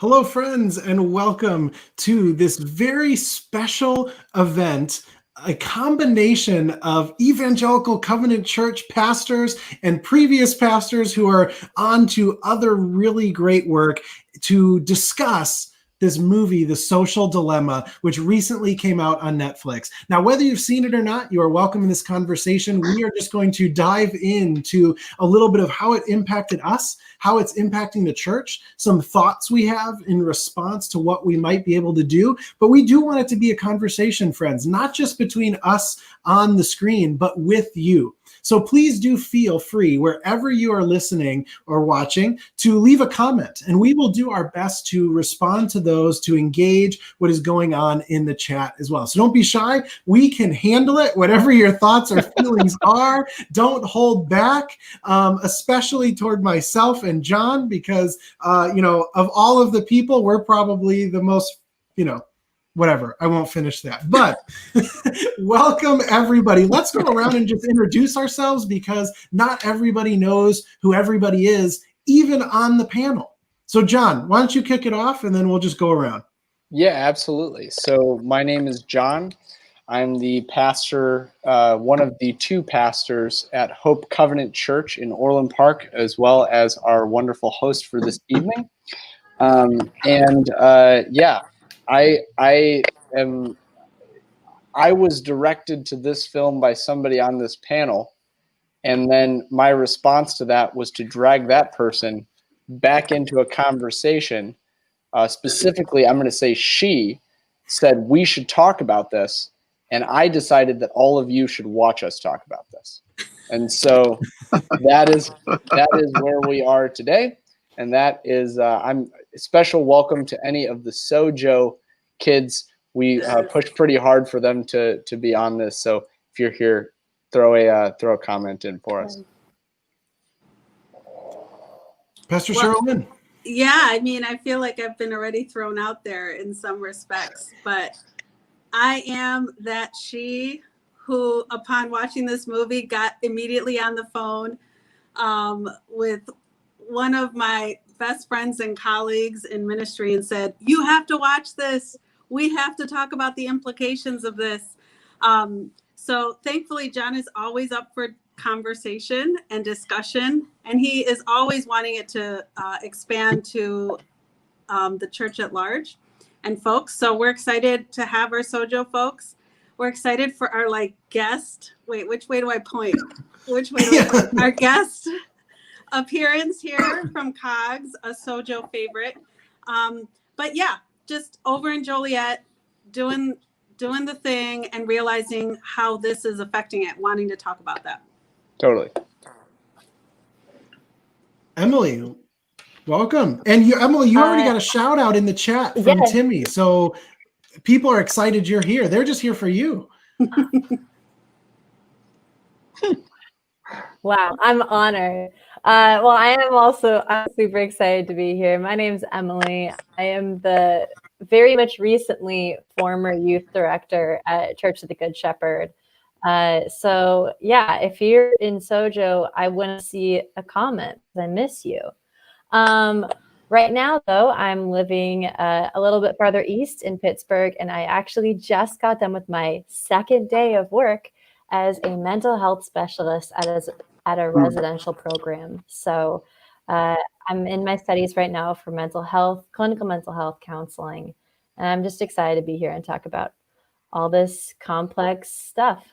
Hello, friends, and welcome to this very special event, a combination of Evangelical Covenant Church pastors and previous pastors who are on to other really great work to discuss this movie, The Social Dilemma, which recently came out on Netflix. Now, whether you've seen it or not, you are welcome in this conversation. We are just going to dive into a little bit of how it impacted us, how it's impacting the church, some thoughts we have in response to what we might be able to do. But we do want it to be a conversation, friends, not just between us on the screen, but with you. So please do feel free, wherever you are listening or watching, to leave a comment, and we will do our best to respond to those, to engage what is going on in the chat as well. So don't be shy. We can handle it, whatever your thoughts or feelings are. Don't hold back, especially toward myself and John, because, of all of the people, we're probably the most, whatever. I won't finish that. But welcome, everybody. Let's go around and just introduce ourselves, because not everybody knows who everybody is, even on the panel. So, John, why don't you kick it off, and then we'll just go around. Yeah, absolutely. So my name is John. I'm the pastor, one of the two pastors at Hope Covenant Church in Orland Park, as well as our wonderful host for this evening. I was directed to this film by somebody on this panel, and then my response to that was to drag that person back into a conversation. Specifically, I'm going to say she said we should talk about this, and I decided that all of you should watch us talk about this. And so that is where we are today, and that is I'm special welcome to any of the Sojo kids. We pushed pretty hard for them to be on this. So if you're here, throw a comment in for us. Pastor Cheryl Lynn. Yeah, I mean, I feel like I've been already thrown out there in some respects, but I am that she who, upon watching this movie, got immediately on the phone with one of my best friends and colleagues in ministry and said, "You have to watch this. We have to talk about the implications of this." So thankfully, John is always up for conversation and discussion, and he is always wanting it to expand to the church at large and folks. So we're excited to have our Sojo folks. We're excited for our guest. Wait, which way do I point? Which way do I point? Our guest appearance here from Cogs, a Sojo favorite. But yeah, just over in Joliet, doing the thing and realizing how this is affecting it, wanting to talk about that. Totally. Emily, welcome. And Emily, you already got a shout out in the chat from Timmy. So people are excited you're here. They're just here for you. Wow, I'm honored. I'm super excited to be here. My name's Emily. I am the very much recently former youth director at Church of the Good Shepherd. So yeah, if you're in Sojo, I want to see a comment. I miss you. Right now, though, I'm living a little bit farther east in Pittsburgh, and I actually just got done with my second day of work as a mental health specialist at a residential program. So I'm in my studies right now for mental health, clinical mental health counseling, and I'm just excited to be here and talk about all this complex stuff.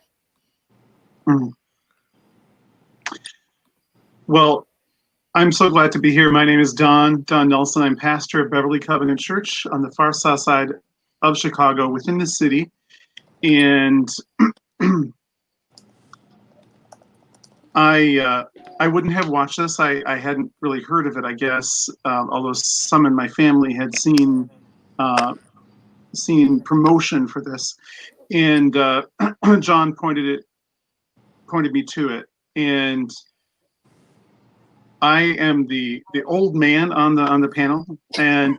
Well, I'm so glad to be here. My name is Don Nelson. I'm pastor of Beverly Covenant Church on the far south side of Chicago within the city. And I wouldn't have watched this. I hadn't really heard of it, I guess, although some in my family had seen promotion for this. And John pointed me to it. And I am the old man on the panel, and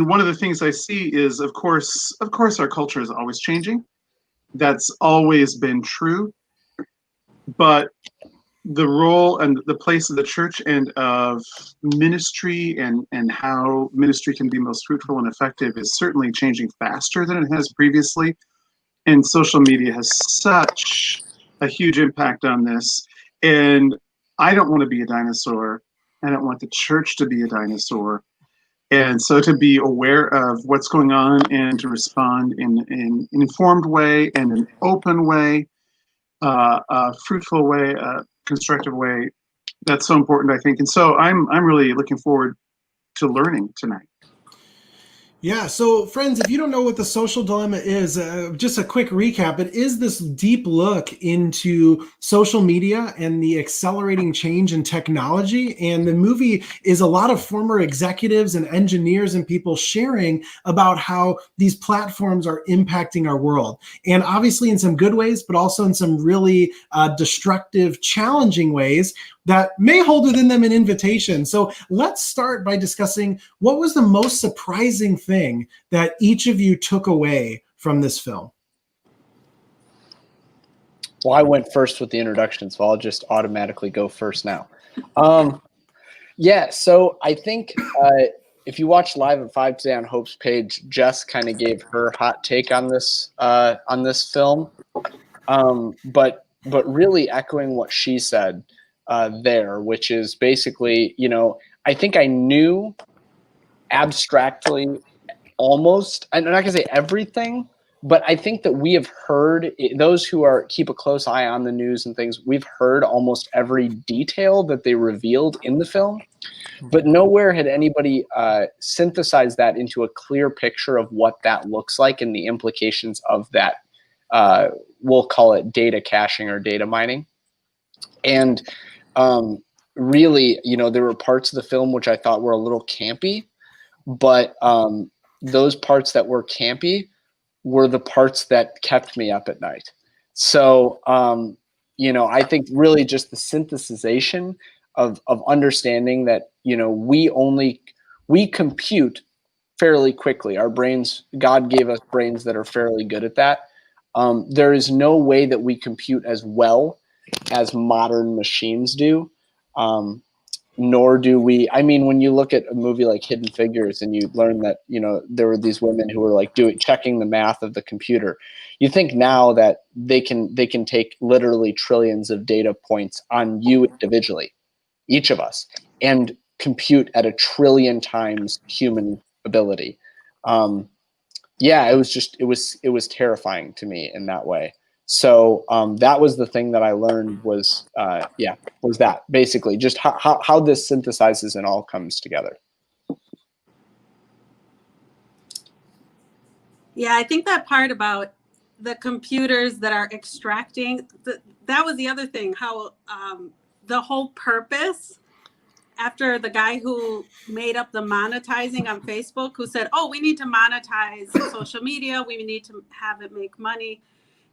one of the things I see is, of course, our culture is always changing. That's always been true, but the role and the place of the church and of ministry and how ministry can be most fruitful and effective is certainly changing faster than it has previously. And social media has such a huge impact on this. And I don't want to be a dinosaur. I don't want the church to be a dinosaur. And so to be aware of what's going on and to respond in an informed way and an open way, a fruitful way, a constructive way, that's so important, I think. And so I'm really looking forward to learning tonight. Yeah, so friends, if you don't know what the social dilemma is, just a quick recap. It is this deep look into social media and the accelerating change in technology. And the movie is a lot of former executives and engineers and people sharing about how these platforms are impacting our world. And obviously in some good ways, but also in some really destructive, challenging ways that may hold within them an invitation. So let's start by discussing what was the most surprising thing that each of you took away from this film. Well, I went first with the introduction, so I'll just automatically go first now. Yeah, so I think if you watch Live at 5 today on Hope's page, Jess kind of gave her hot take on this film, but really echoing what she said there, which is basically, I think I knew abstractly almost, I'm not gonna say everything, but I think that we have heard, those who keep a close eye on the news and things, we've heard almost every detail that they revealed in the film, but nowhere had anybody synthesized that into a clear picture of what that looks like and the implications of that. We'll call it data caching or data mining. And really, there were parts of the film which I thought were a little campy, but those parts that were campy were the parts that kept me up at night. So, I think really just the synthesization of understanding that, we compute fairly quickly. Our brains, God gave us brains that are fairly good at that. There is no way that we compute as well as modern machines do. Nor do we, when you look at a movie like Hidden Figures and you learn that, there were these women who were like checking the math of the computer. You think now that they can take literally trillions of data points on you individually, each of us, and compute at 1 trillion times human ability. It was terrifying to me in that way. So that was the thing that I learned was that basically just how this synthesizes and all comes together. Yeah, I think that part about the computers that are extracting, that was the other thing, how the whole purpose after the guy who made up the monetizing on Facebook, who said, oh, we need to monetize social media, we need to have it make money.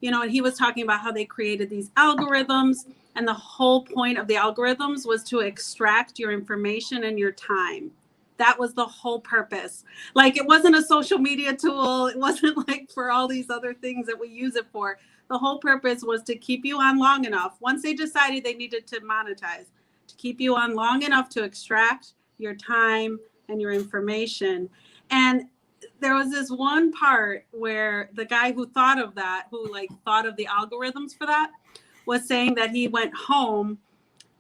And he was talking about how they created these algorithms, and the whole point of the algorithms was to extract your information and your time. That was the whole purpose. Like, it wasn't a social media tool. It wasn't like for all these other things that we use it for. The whole purpose was to keep you on long enough. Once they decided they needed to monetize, to keep you on long enough to extract your time and your information. And there was this one part where the guy who thought of that, who thought of the algorithms for that, was saying that he went home,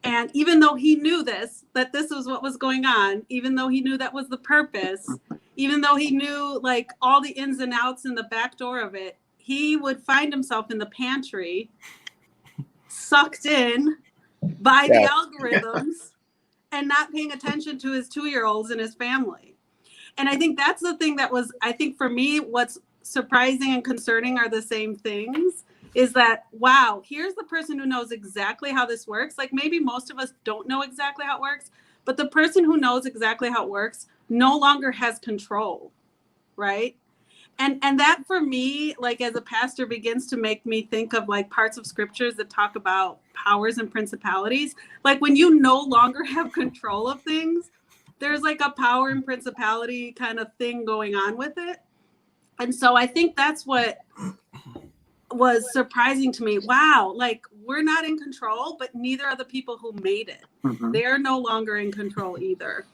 and even though he knew that this was what was going on, even though he knew that was the purpose, even though he knew all the ins and outs in the back door of it, he would find himself in the pantry, sucked in by the algorithms and not paying attention to his 2-year-olds and his family. And I think that's the thing that was, I think for me, what's surprising and concerning are the same things, is that, wow, here's the person who knows exactly how this works. Maybe most of us don't know exactly how it works, but the person who knows exactly how it works no longer has control, right? And that for me, as a pastor, begins to make me think of parts of scriptures that talk about powers and principalities. When you no longer have control of things, there's a power and principality kind of thing going on with it. And so I think that's what was surprising to me. Wow, like we're not in control, but neither are the people who made it. Mhm. They are no longer in control either.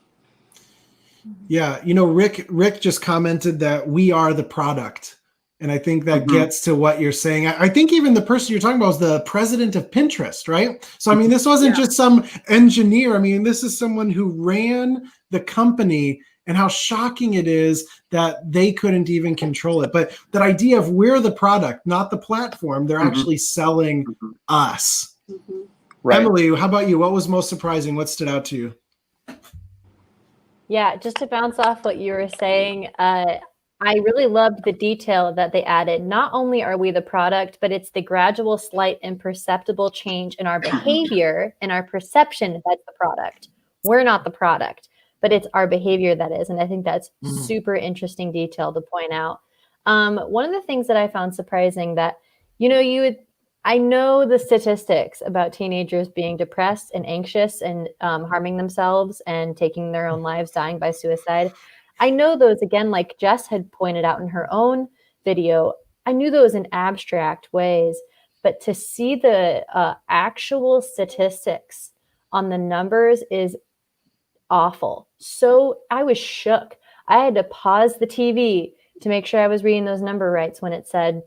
Yeah, you know, Rick just commented that we are the product. And I think that gets to what you're saying. I think even the person you're talking about was the president of Pinterest, right? So, I mean, this wasn't just some engineer. I mean, this is someone who ran the company, and how shocking it is that they couldn't even control it. But that idea of we're the product, not the platform, they're actually selling us. Right. Emily, how about you? What was most surprising? What stood out to you? Yeah, just to bounce off what you were saying, I really loved the detail that they added. Not only are we the product, but it's the gradual, slight, imperceptible change in our behavior and our perception that's the product. We're not the product, but it's our behavior that is. And I think that's super interesting detail to point out. One of the things that I found surprising that, you know, I know the statistics about teenagers being depressed and anxious and harming themselves and taking their own lives, dying by suicide. I know those, again, like Jess had pointed out in her own video, I knew those in abstract ways, but to see the actual statistics on the numbers is awful. So I was shook. I had to pause the TV to make sure I was reading those number rights when it said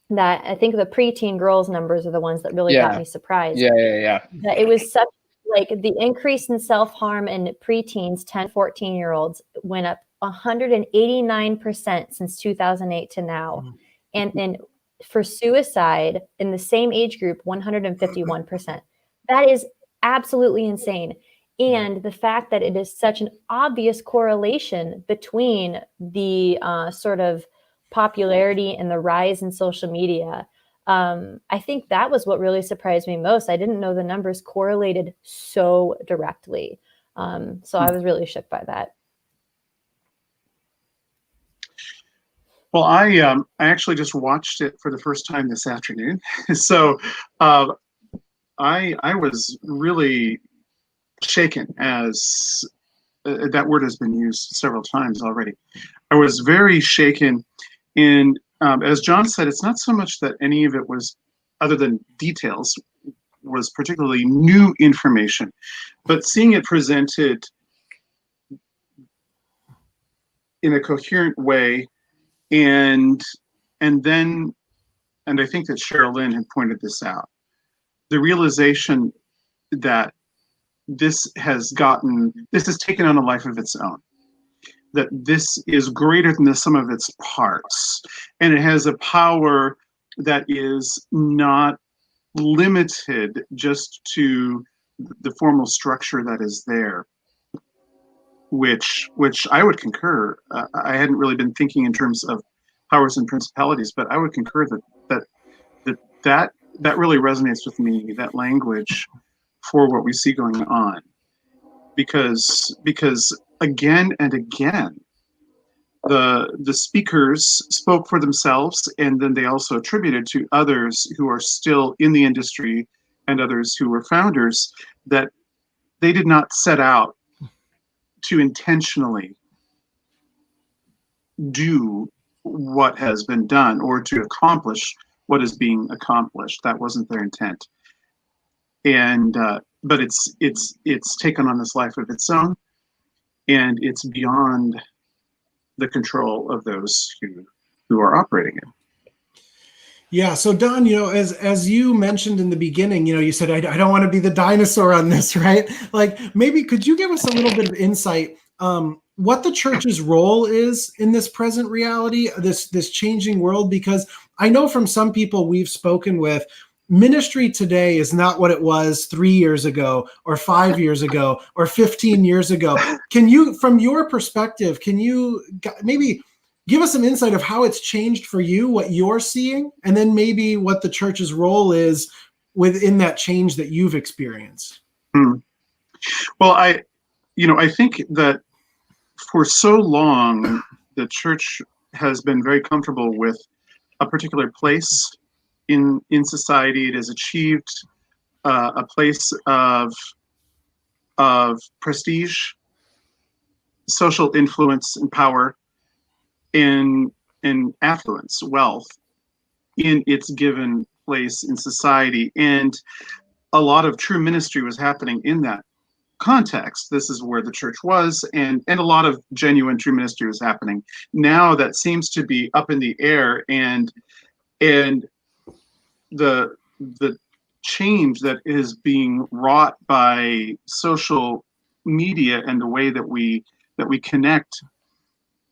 that. I think the preteen girls numbers are the ones that really got me surprised. That it was such, like, the increase in self-harm in preteens, 10, 14-year-olds went up 189% since 2008 to now. And then for suicide in the same age group, 151%. That is absolutely insane. And the fact that it is such an obvious correlation between the sort of popularity and the rise in social media. I think that was what really surprised me most. I didn't know the numbers correlated so directly. So I was really shook by that. Well, I actually just watched it for the first time this afternoon. So I was really shaken, as that word has been used several times already. I was very shaken. And as John said, it's not so much that any of it was, other than details, was particularly new information, but seeing it presented in a coherent way, and then I think that Cheryl Lynn had pointed this out, the realization that this has taken on a life of its own, that this is greater than the sum of its parts, and it has a power that is not limited just to the formal structure that is there, which I would concur. I hadn't really been thinking in terms of powers and principalities, but I would concur that really resonates with me, that language, for what we see going on, because again and again, the speakers spoke for themselves, and then they also attributed to others who are still in the industry and others who were founders that they did not set out to intentionally do what has been done or to accomplish what is being accomplished. That wasn't their intent. And but it's taken on this life of its own, and it's beyond the control of those who are operating it. Yeah. So Don, you know, as you mentioned in the beginning, you know, you said, I don't want to be the dinosaur on this, right? Like, maybe could you give us a little bit of insight, what the church's role is in this present reality, this changing world? Because I know from some people we've spoken with, ministry today is not what it was 3 years ago or 5 years ago or 15 years ago. Can you, from your perspective, can you maybe give us some insight of how it's changed for you, what you're seeing, and then maybe what the church's role is within that change that you've experienced? Well, I think that for so long, the church has been very comfortable with a particular place in society. It has achieved a place of prestige, social influence, and power, in affluence, wealth, in its given place in society. And a lot of true ministry was happening in that context. This is where the church was, and a lot of genuine true ministry was happening. Now that seems to be up in the air, and the change that is being wrought by social media and the way that we connect,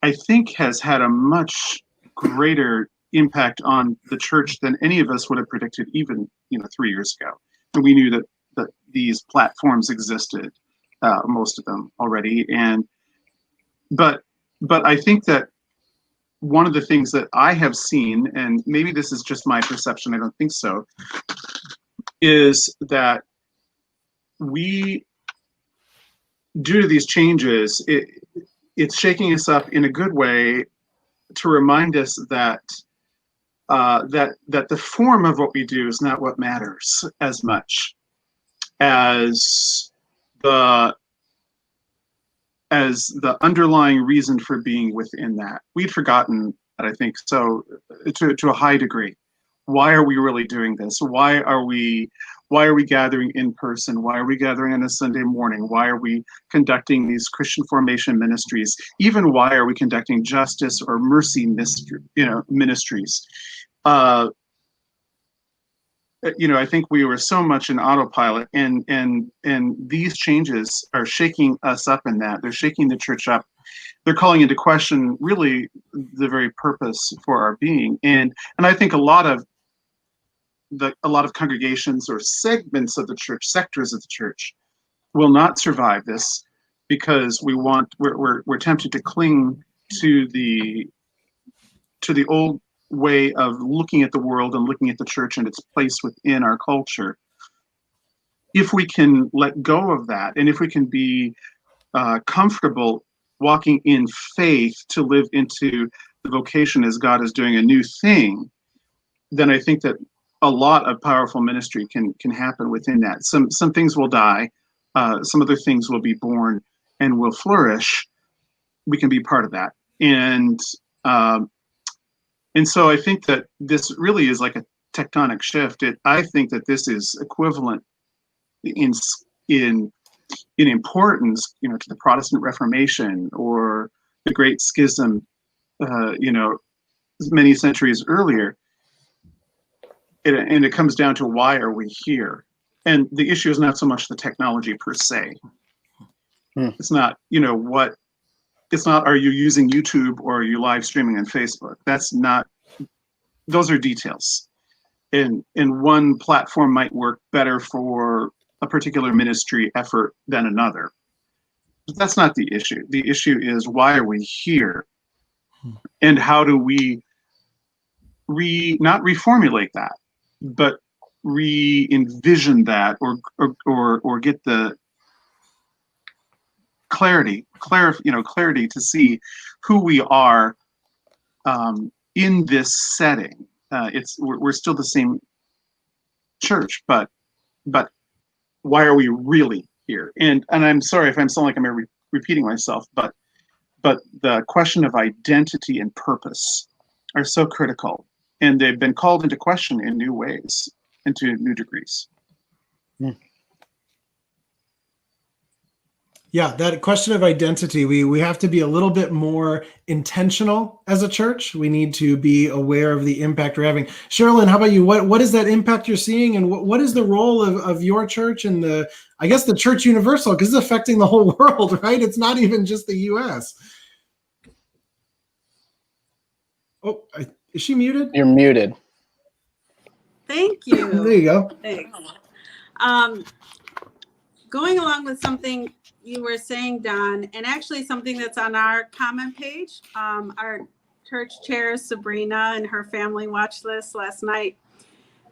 I think, has had a much greater impact on the church than any of us would have predicted even 3 years ago. And we knew that these platforms existed, most of them already, but I think that one of the things that I have seen, and maybe this is just my perception, I don't think so, is that we, due to these changes, it's shaking us up in a good way to remind us that that the form of what we do is not what matters as much as the underlying reason for being within that. We'd forgotten that, I think, so to a high degree. Why are we really doing this? Why are we gathering in person? Why are we gathering on a Sunday morning? Why are we conducting these Christian formation ministries? Even why are we conducting justice or mercy ministries? I think we were so much in autopilot, and these changes are shaking us up in that. They're shaking the church up. They're calling into question really the very purpose for our being. And I think a lot of congregations or segments of the church, sectors of the church, will not survive this because we're tempted to cling to the old way of looking at the world and looking at the church and its place within our culture. If we can let go of that, and if we can be comfortable walking in faith to live into the vocation as God is doing a new thing, then I think that a lot of powerful ministry can happen within that. Some things will die, some other things will be born and will flourish. We can be part of that, and so I think that this really is like a tectonic shift. I think that this is equivalent in importance, to the Protestant Reformation or the Great Schism, many centuries earlier. And it comes down to, why are we here? And the issue is not so much the technology per se. It's not, it's not, are you using YouTube or are you live streaming on Facebook? Those are details. And one platform might work better for a particular ministry effort than another. But that's not the issue. The issue is, why are we here? And how do we not reformulate that, but re-envision that, or get the clarity to see who we are in this setting. We're still the same church, but why are we really here? And I'm sorry if I'm sounding like I'm repeating myself, but the question of identity and purpose are so critical, and they've been called into question in new ways and to new degrees. Yeah, that question of identity, we have to be a little bit more intentional as a church. We need to be aware of the impact we're having. Sherilyn, how about you? What is that impact you're seeing, and what is the role of your church and the church universal? Because it's affecting the whole world, right? It's not even just the U.S. Oh, is she muted? You're muted. Thank you. There you go. Thanks. Going along with something you were saying, Don, and actually something that's on our comment page, our church chair, Sabrina, and her family watched this last night.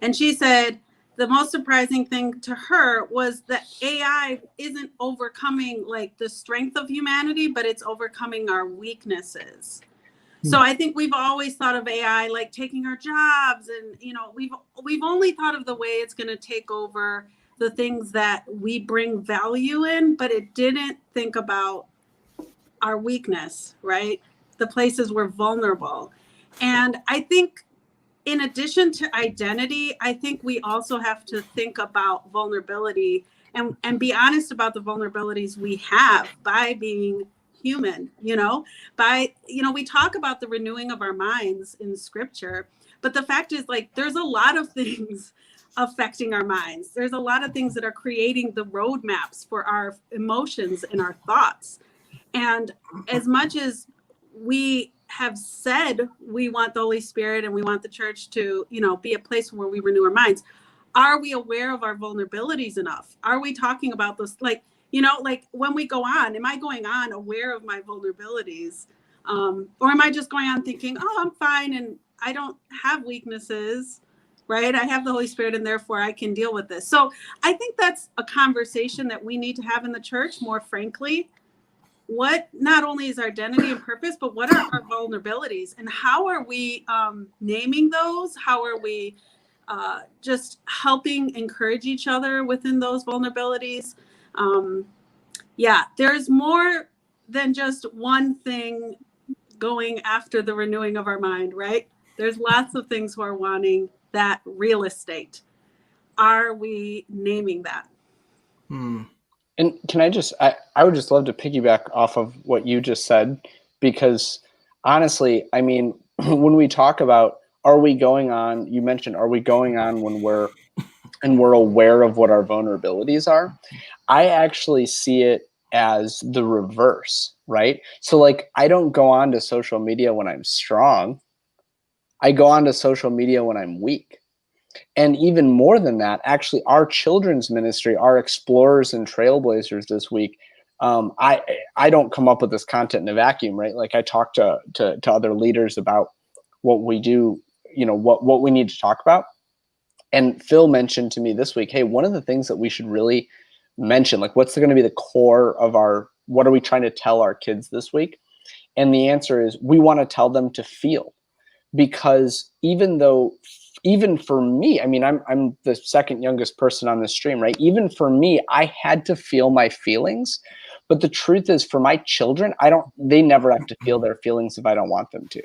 And she said the most surprising thing to her was that AI isn't overcoming like the strength of humanity, but it's overcoming our weaknesses. So I think we've always thought of AI like taking our jobs, and we've only thought of the way it's going to take over the things that we bring value in, but it didn't think about our weakness, right? The places we're vulnerable. And I think in addition to identity, I think we also have to think about vulnerability and be honest about the vulnerabilities we have by being human, we talk about the renewing of our minds in scripture, but the fact is, like, there's a lot of things affecting our minds. There's a lot of things that are creating the roadmaps for our emotions and our thoughts. And as much as we have said we want the Holy Spirit and we want the church to, be a place where we renew our minds, are we aware of our vulnerabilities enough? Are we talking about those, like when we go on, am I going on aware of my vulnerabilities? Or am I just going on thinking, oh, I'm fine and I don't have weaknesses, right? I have the Holy Spirit and therefore I can deal with this. So I think that's a conversation that we need to have in the church, more frankly. What not only is our identity and purpose, but what are our vulnerabilities and how are we naming those? How are we just helping encourage each other within those vulnerabilities? There's more than just one thing going after the renewing of our mind, right? There's lots of things who are wanting that real estate. Are we naming that? And can I would just love to piggyback off of what you just said, because honestly, I mean, when we talk about, you mentioned, are we going on when we're aware of what our vulnerabilities are? I actually see it as the reverse, right? So like, I don't go on to social media when I'm strong. I go on to social media when I'm weak. And even more than that, actually, our children's ministry, our Explorers and Trailblazers this week, I don't come up with this content in a vacuum, right? Like, I talk to other leaders about what we do, what we need to talk about. And Phil mentioned to me this week, hey, one of the things that we should really mention, like, what's going to be the core of what are we trying to tell our kids this week? And the answer is, we want to tell them to feel. Because even for me, I mean, I'm the second youngest person on this stream, right? Even for me, I had to feel my feelings. But the truth is, for my children, they never have to feel their feelings if I don't want them to,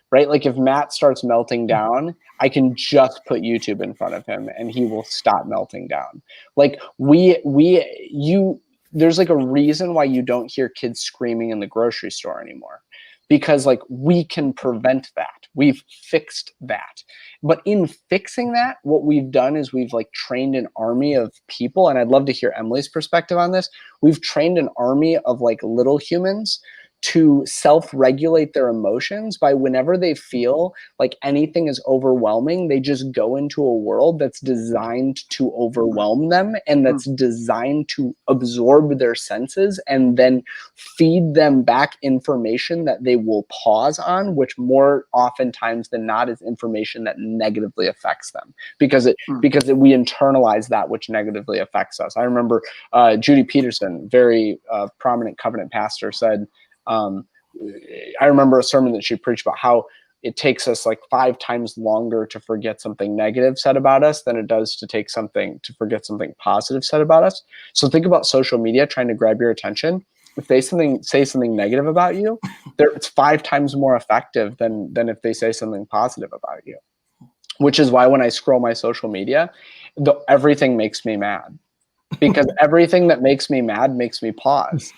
right? Like, if Matt starts melting down, I can just put YouTube in front of him and he will stop melting down. Like, there's like a reason why you don't hear kids screaming in the grocery store anymore. Because like, we can prevent that. We've fixed that. But in fixing that, what we've done is we've like trained an army of people, and I'd love to hear Emily's perspective on this. We've trained an army of like little humans to self-regulate their emotions by, whenever they feel like anything is overwhelming, they just go into a world that's designed to overwhelm them and that's designed to absorb their senses and then feed them back information that they will pause on, which more oftentimes than not is information that negatively affects them, because we internalize that which negatively affects us. I remember Judy Peterson, very prominent covenant pastor, said, I remember a sermon that she preached about how it takes us like 5 times longer to forget something negative said about us than it does to forget something positive said about us. So think about social media trying to grab your attention. If they say something negative about you, it's 5 times more effective than if they say something positive about you. Which is why when I scroll my social media, everything makes me mad, because everything that makes me mad makes me pause.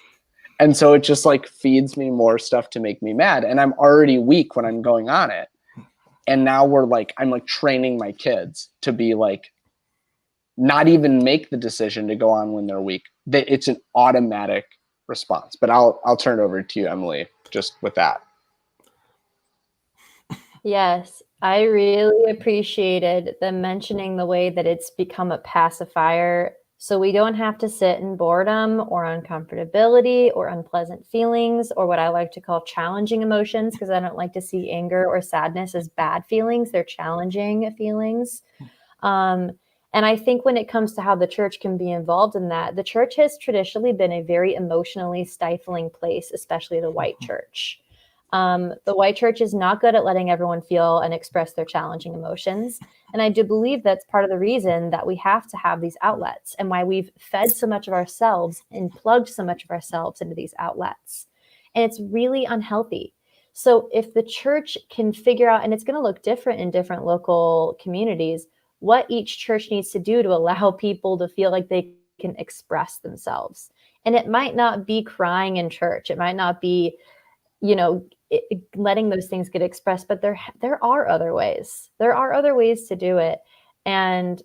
And so it just like feeds me more stuff to make me mad. And I'm already weak when I'm going on it. And now I'm like training my kids to be like, not even make the decision to go on when they're weak. It's an automatic response. But I'll turn it over to you, Emily, just with that. Yes, I really appreciated them mentioning the way that it's become a pacifier. So we don't have to sit in boredom or uncomfortability or unpleasant feelings, or what I like to call challenging emotions, because I don't like to see anger or sadness as bad feelings. They're challenging feelings. And I think when it comes to how the church can be involved in that, the church has traditionally been a very emotionally stifling place, especially the white church. The white church is not good at letting everyone feel and express their challenging emotions. And I do believe that's part of the reason that we have to have these outlets, and why we've fed so much of ourselves and plugged so much of ourselves into these outlets. And it's really unhealthy. So if the church can figure out, and it's going to look different in different local communities, what each church needs to do to allow people to feel like they can express themselves. And it might not be crying in church. It might not be, letting those things get expressed, but there are other ways. There are other ways to do it. And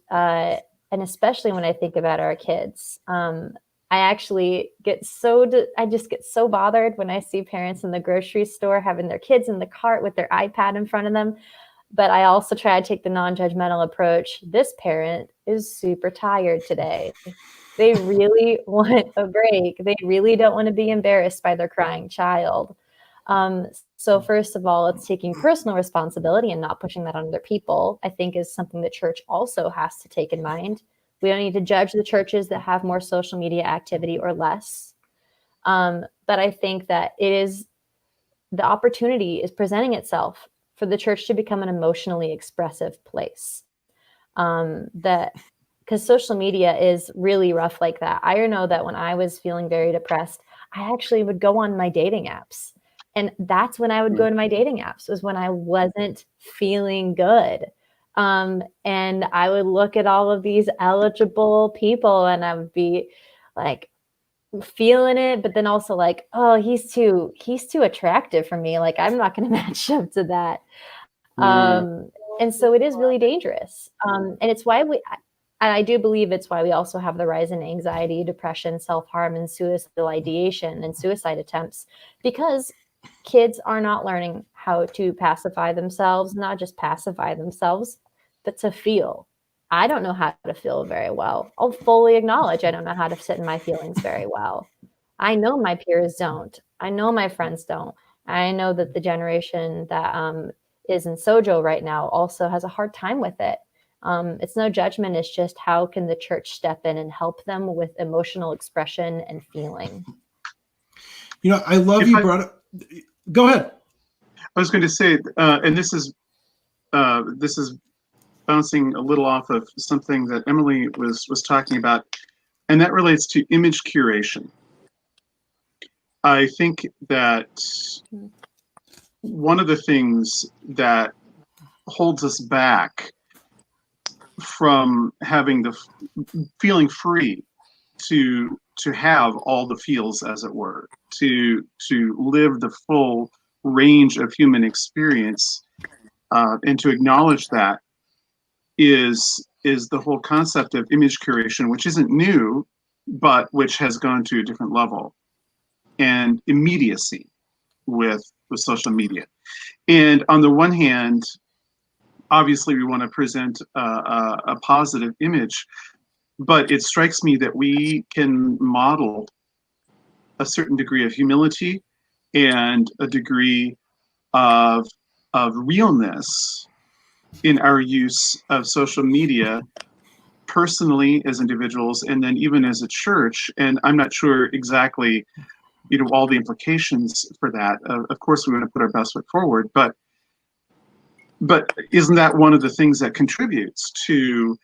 especially when I think about our kids, I actually I just get so bothered when I see parents in the grocery store having their kids in the cart with their iPad in front of them. But I also try to take the non-judgmental approach. This parent is super tired today. They really want a break. They really don't want to be embarrassed by their crying child. So first of all, it's taking personal responsibility and not pushing that on other people, I think, is something the church also has to take in mind. We don't need to judge the churches that have more social media activity or less. But I think that the opportunity is presenting itself for the church to become an emotionally expressive place. Because social media is really rough like that. I know that when I was feeling very depressed, I actually would go on my dating apps. And that's when I would go to my dating apps, was when I wasn't feeling good. And I would look at all of these eligible people and I would be like feeling it, but then also like, oh, he's too attractive for me. Like, I'm not going to match up to that. And so it is really dangerous. And it's why I do believe it's why we also have the rise in anxiety, depression, self-harm, and suicidal ideation and suicide attempts, because kids are not learning how to pacify themselves, not just pacify themselves, but to feel. I don't know how to feel very well. I'll fully acknowledge I don't know how to sit in my feelings very well. I know my peers don't. I know my friends don't. I know that the generation that is in Sojo right now also has a hard time with it. It's no judgment. It's just, how can the church step in and help them with emotional expression and feeling? I love you brought up. Go ahead. I was going to say, and this is bouncing a little off of something that Emily was talking about, and that relates to image curation. I think that one of the things that holds us back from having feeling free to have all the feels, as it were, to live the full range of human experience, and to acknowledge that is the whole concept of image curation, which isn't new, but which has gone to a different level, and immediacy with social media. And on the one hand, obviously we want to present a positive image, but it strikes me that we can model a certain degree of humility and a degree of realness in our use of social media, personally as individuals, and then even as a church. And I'm not sure exactly, all the implications for that. Of course, we want to put our best foot forward, but isn't that one of the things that contributes to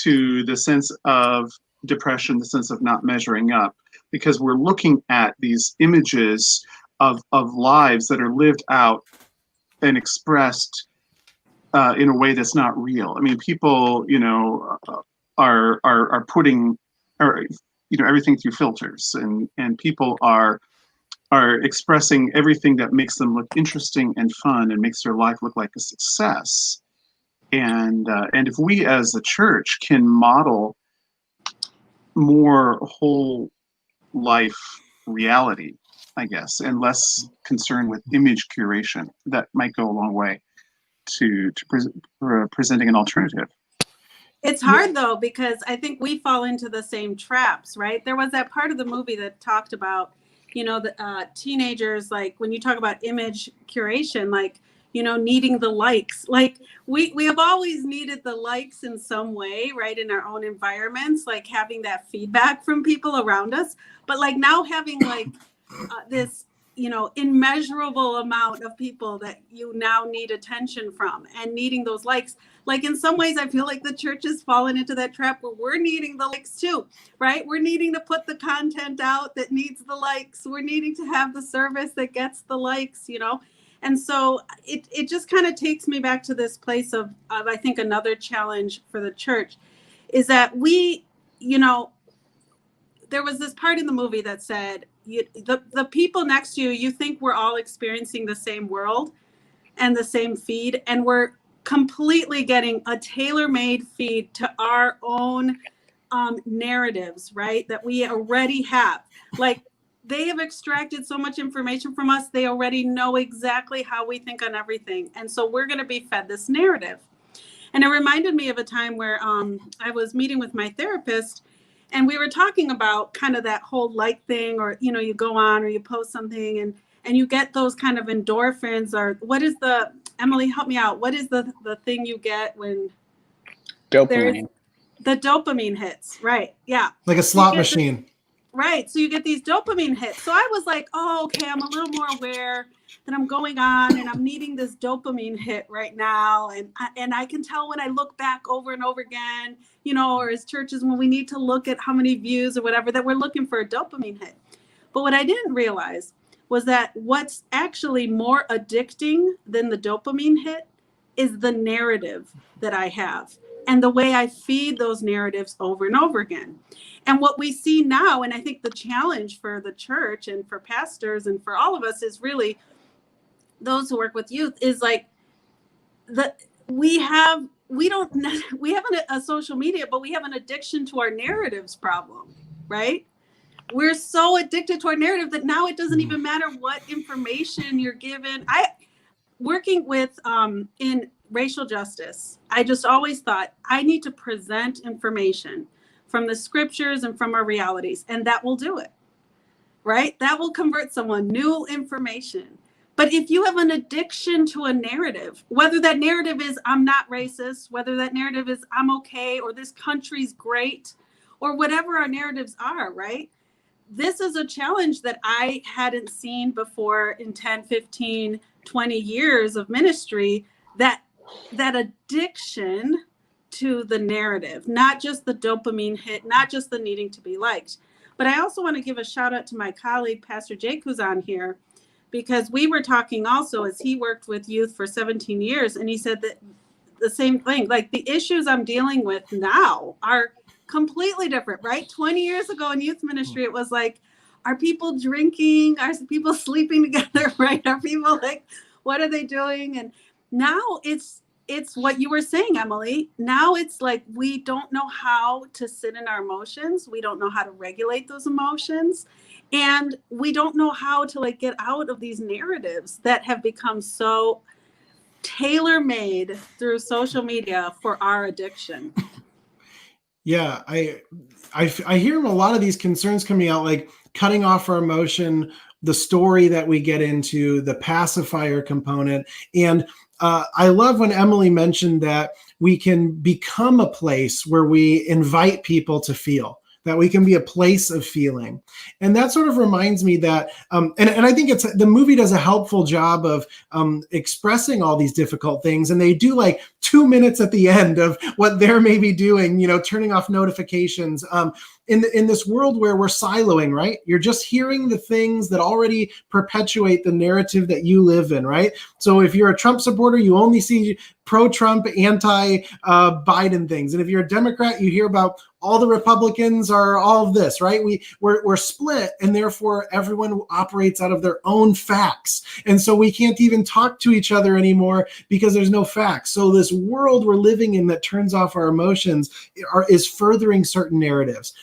the sense of depression, the sense of not measuring up? Because we're looking at these images of lives that are lived out and expressed in a way that's not real. I mean, people, are putting, everything through filters, and people are expressing everything that makes them look interesting and fun and makes their life look like a success. And if we as a church can model more whole life reality, I guess, and less concern with image curation, that might go a long way to presenting an alternative. It's hard though, because I think we fall into the same traps, right? There was that part of the movie that talked about, the teenagers, like when you talk about image curation, like, needing the likes. Like we have always needed the likes in some way, right? In our own environments, like having that feedback from people around us. But like now having like this, immeasurable amount of people that you now need attention from and needing those likes. Like in some ways, I feel like the church has fallen into that trap where we're needing the likes too, right? We're needing to put the content out that needs the likes. We're needing to have the service that gets the likes, And so it just kind of takes me back to this place of I think another challenge for the church is that we, you know, there was this part in the movie that said, the people next to you, you think we're all experiencing the same world and the same feed, and we're completely getting a tailor-made feed to our own narratives, right? That we already have. Like, they have extracted so much information from us, they already know exactly how we think on everything. And so we're going to be fed this narrative. And it reminded me of a time where I was meeting with my therapist, and we were talking about kind of that whole like thing, or, you know, you go on or you post something and you get those kind of endorphins, or what is the, Emily, help me out. What is the thing you get when Dopamine. The dopamine hits, right? Yeah. Like a slot machine. Right. So you get these dopamine hits. So I was like, oh, okay, I'm a little more aware that I'm going on and I'm needing this dopamine hit right now. And I can tell when I look back over and over again, you know, or as churches, when we need to look at how many views or whatever, that we're looking for a dopamine hit. But what I didn't realize was that what's actually more addicting than the dopamine hit is the narrative that I have and the way I feed those narratives over and over again. And what we see now, and I think the challenge for the church and for pastors and for all of us is really those who work with youth, is like we haven't a social media, but we have an addiction to our narratives problem, right? We're so addicted to our narrative that now it doesn't even matter what information you're given. Working with in racial justice, I just always thought I need to present information from the scriptures and from our realities, and that will do it, right? That will convert someone, new information. But if you have an addiction to a narrative, whether that narrative is I'm not racist, whether that narrative is I'm okay, or this country's great, or whatever our narratives are, right? This is a challenge that I hadn't seen before in 10, 15, 20 years of ministry, that addiction to the narrative, not just the dopamine hit, not just the needing to be liked. But I also want to give a shout out to my colleague, Pastor Jake, who's on here, because we were talking also as he worked with youth for 17 years. And he said that the same thing, like the issues I'm dealing with now are completely different, right? 20 years ago in youth ministry, it was like, are people drinking? Are people sleeping together, right? Are people like, what are they doing? And now it's what you were saying, Emily. Now it's like, we don't know how to sit in our emotions. We don't know how to regulate those emotions. And we don't know how to like get out of these narratives that have become so tailor-made through social media for our addiction. Yeah, I hear a lot of these concerns coming out, like cutting off our emotion, the story that we get into, the pacifier component. And I love when Emily mentioned that we can become a place where we invite people to feel, that we can be a place of feeling. And that sort of reminds me that, and I think the movie does a helpful job of expressing all these difficult things. And they do like 2 minutes at the end of what they're maybe doing, you know, turning off notifications. In this world where we're siloing, right? You're just hearing the things that already perpetuate the narrative that you live in, right? So if you're a Trump supporter, you only see pro-Trump, anti-Biden things. And if you're a Democrat, you hear about all the Republicans are all of this, right? We're split, and therefore everyone operates out of their own facts. And so we can't even talk to each other anymore because there's no facts. So this world we're living in that turns off our emotions is furthering certain narratives.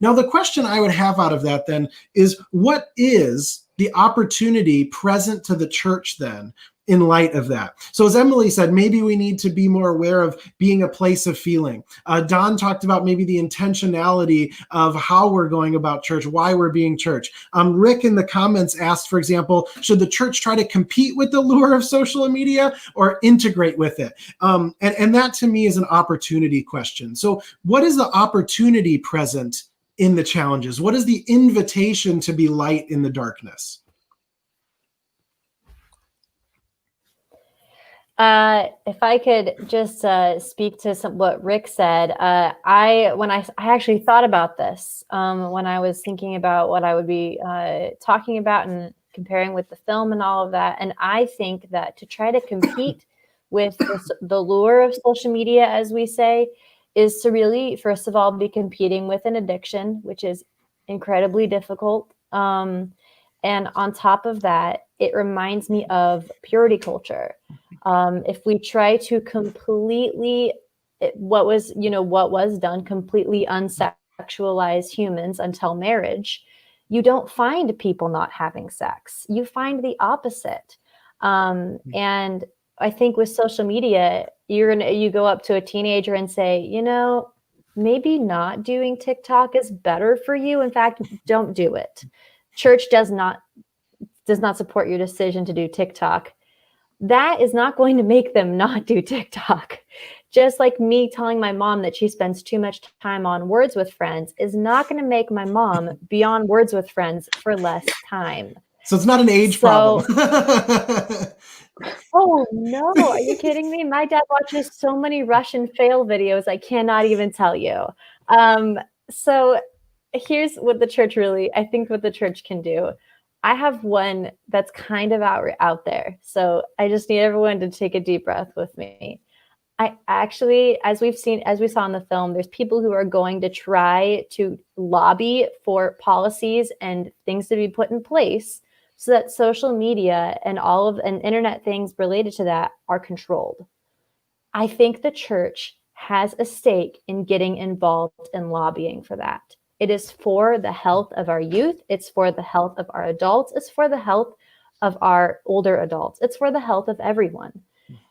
Now, the question I would have out of that then is, what is the opportunity present to the church then in light of that? So as Emily said, maybe we need to be more aware of being a place of feeling. Don talked about maybe the intentionality of how we're going about church, why we're being church. Rick in the comments asked, for example, should the church try to compete with the lure of social media or integrate with it? And that to me is an opportunity question. So what is the opportunity present in the challenges? What is the invitation to be light in the darkness? If I could just speak to what Rick said, I actually thought about this when I was thinking about what I would be talking about, and comparing with the film and all of that. And I think that to try to compete with the lure of social media, as we say, is to really, first of all, be competing with an addiction, which is incredibly difficult. And on top of that, it reminds me of purity culture. If we try to completely, what was done, completely unsexualize humans until marriage, you don't find people not having sex. You find the opposite. And I think with social media, you go up to a teenager and say, maybe not doing TikTok is better for you. In fact, don't do it. Church does not support your decision to do TikTok. That is not going to make them not do TikTok. Just like me telling my mom that she spends too much time on Words with Friends is not going to make my mom be on Words with Friends for less time. So it's not an age problem. Oh no, are you kidding me? My dad watches so many Russian fail videos, I cannot even tell you. So here's what the church I think what the church can do. I have one that's kind of out there. So I just need everyone to take a deep breath with me. I actually, as we saw in the film, there's people who are going to try to lobby for policies and things to be put in place so that social media and and internet things related to that are controlled. I think the church has a stake in getting involved in lobbying for that. It is for the health of our youth. It's for the health of our adults. It's for the health of our older adults. It's for the health of everyone.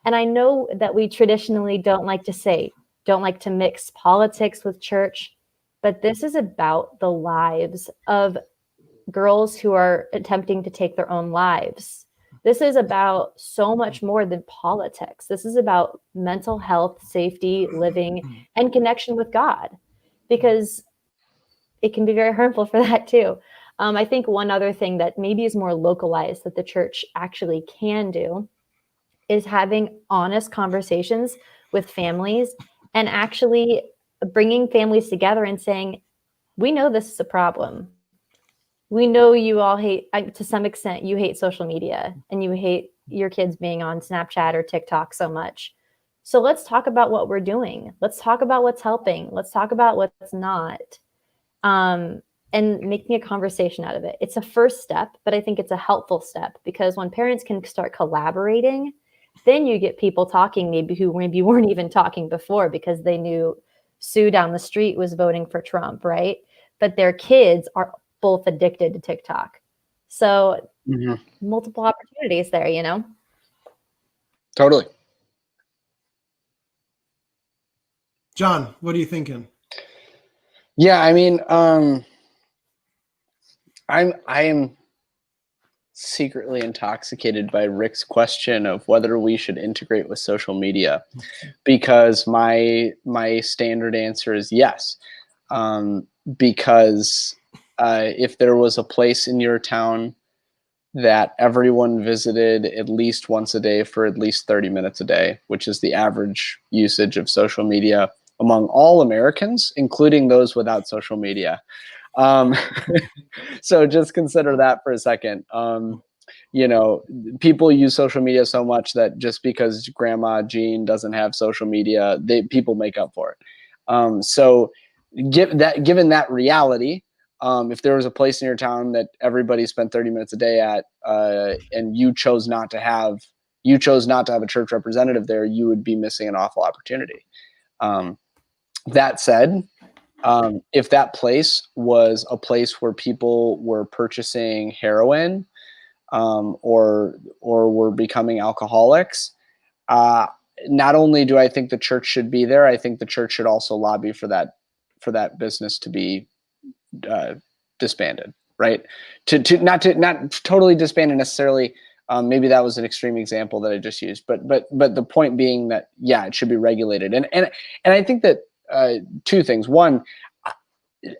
And I know that we traditionally don't like to mix politics with church, but this is about the lives of girls who are attempting to take their own lives. This is about so much more than politics. This is about mental health, safety, living, and connection with God, because it can be very harmful for that too. I think one other thing that maybe is more localized that the church actually can do is having honest conversations with families and actually bringing families together and saying, we know this is a problem. We know you all to some extent, you hate social media and you hate your kids being on Snapchat or TikTok so much. So let's talk about what we're doing. Let's talk about what's helping. Let's talk about what's not. And making a conversation out of it. It's a first step, but I think it's a helpful step, because when parents can start collaborating, then you get people talking who maybe weren't even talking before because they knew Sue down the street was voting for Trump, right? But their kids are both addicted to TikTok. So multiple opportunities there, Totally. John, what are you thinking? Yeah, I mean, I am secretly intoxicated by Rick's question of whether we should integrate with social media, because my standard answer is yes. Because if there was a place in your town that everyone visited at least once a day for at least 30 minutes a day, which is the average usage of social media among all Americans, including those without social media. So just consider that for a second. People use social media so much that just because Grandma Jean doesn't have social media, people make up for it. So given that reality, if there was a place in your town that everybody spent 30 minutes a day at, and you chose not to have a church representative there, you would be missing an awful opportunity. That said, if that place was a place where people were purchasing heroin, or were becoming alcoholics, not only do I think the church should be there, I think the church should also lobby for that business to be disbanded, right? Not totally disbanded necessarily. Maybe that was an extreme example that I just used, but the point being that, yeah, it should be regulated. And I think that two things. One,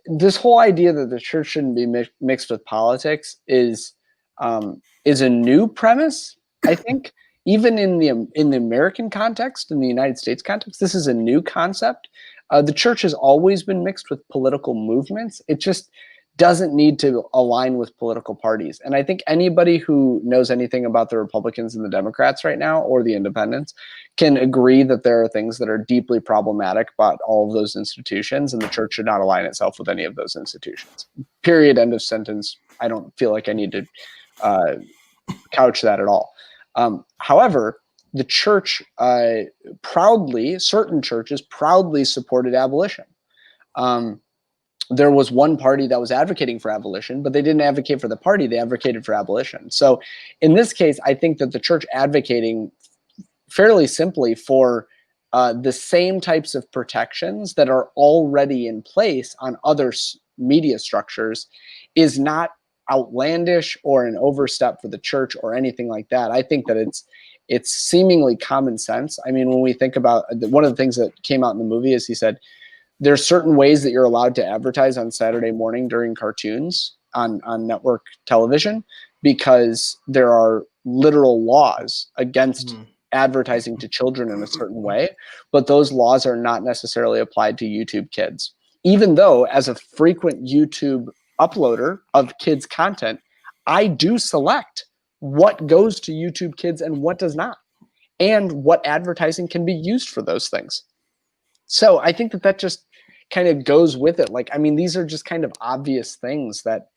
this whole idea that the church shouldn't be mixed with politics is a new premise. I think even in the American context, in the United States context, this is a new concept. The church has always been mixed with political movements. It just doesn't need to align with political parties. And I think anybody who knows anything about the Republicans and the Democrats right now, or the independents, can agree that there are things that are deeply problematic about all of those institutions, and the church should not align itself with any of those institutions. Period. End of sentence. I don't feel like I need to couch that at all. However, the church certain churches proudly supported abolition. There was one party that was advocating for abolition, but they didn't advocate for the party, they advocated for abolition. So in this case, I think that the church advocating fairly simply for the same types of protections that are already in place on other media structures is not outlandish or an overstep for the church or anything like that. I think that it's seemingly common sense. I mean, when we think about one of the things that came out in the movie is he said, there's certain ways that you're allowed to advertise on Saturday morning during cartoons on network television, because there are literal laws against advertising to children in a certain way, but those laws are not necessarily applied to YouTube Kids. Even though, as a frequent YouTube uploader of kids content, I do select what goes to YouTube Kids and what does not, and what advertising can be used for those things. So I think that just kind of goes with it. Like, I mean, these are just kind of obvious things that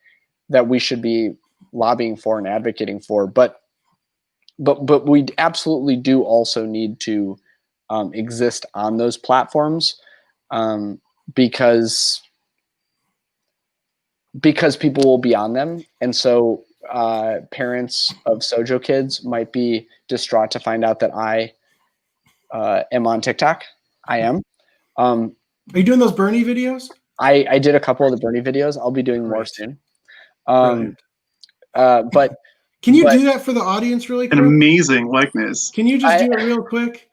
we should be lobbying for and advocating for, but we absolutely do also need to exist on those platforms, because people will be on them. And so parents of Sojo kids might be distraught to find out that I am on TikTok. I am. Are you doing those Bernie videos? I did a couple of the Bernie videos. I'll be doing more soon. But can you do that for the audience really quick? An amazing likeness. Can you just do it real quick?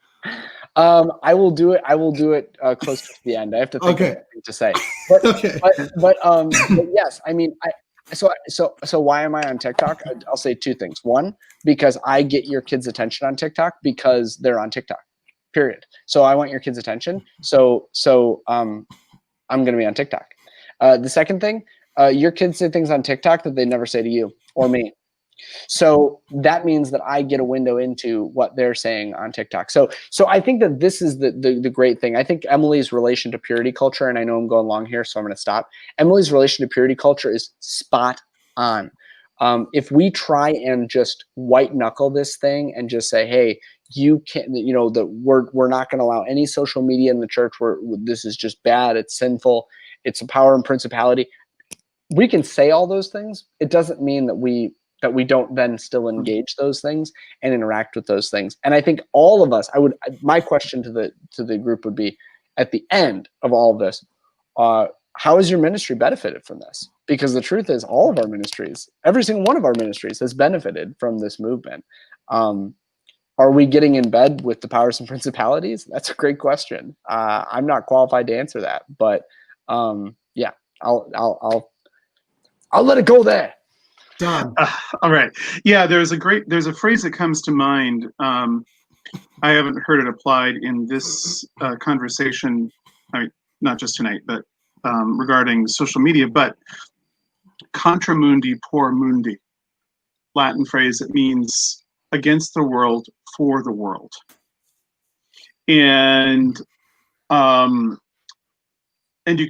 I will do it. I will do it closer to the end. I have to think of something to say. But, but yes, I mean, so why am I on TikTok? I'll say two things. One, because I get your kids' attention on TikTok because they're on TikTok. Period. So I want your kids' attention. So I'm going to be on TikTok. The second thing, your kids say things on TikTok that they never say to you or me. So that means that I get a window into what they're saying on TikTok. So I think that this is the great thing. I think Emily's relation to purity culture, and I know I'm going long here, so I'm going to stop. Emily's relation to purity culture is spot on. If we try and just white knuckle this thing and just say, hey, you can't, we're not going to allow any social media in the church, where this is just bad, it's sinful, it's a power and principality. We can say all those things. It doesn't mean that we don't then still engage those things and interact with those things. And I think all of us, my question to the group would be, at the end of all of this, how has your ministry benefited from this? Because the truth is, all of our ministries, every single one of our ministries has benefited from this movement. Are we getting in bed with the powers and principalities? That's a great question. I'm not qualified to answer that, but yeah, I'll let it go there. Done. All right. Yeah, there's a phrase that comes to mind. I haven't heard it applied in this conversation. I mean, not just tonight, but regarding social media. But contra mundi por mundi, Latin phrase that means against the world, for the world. And you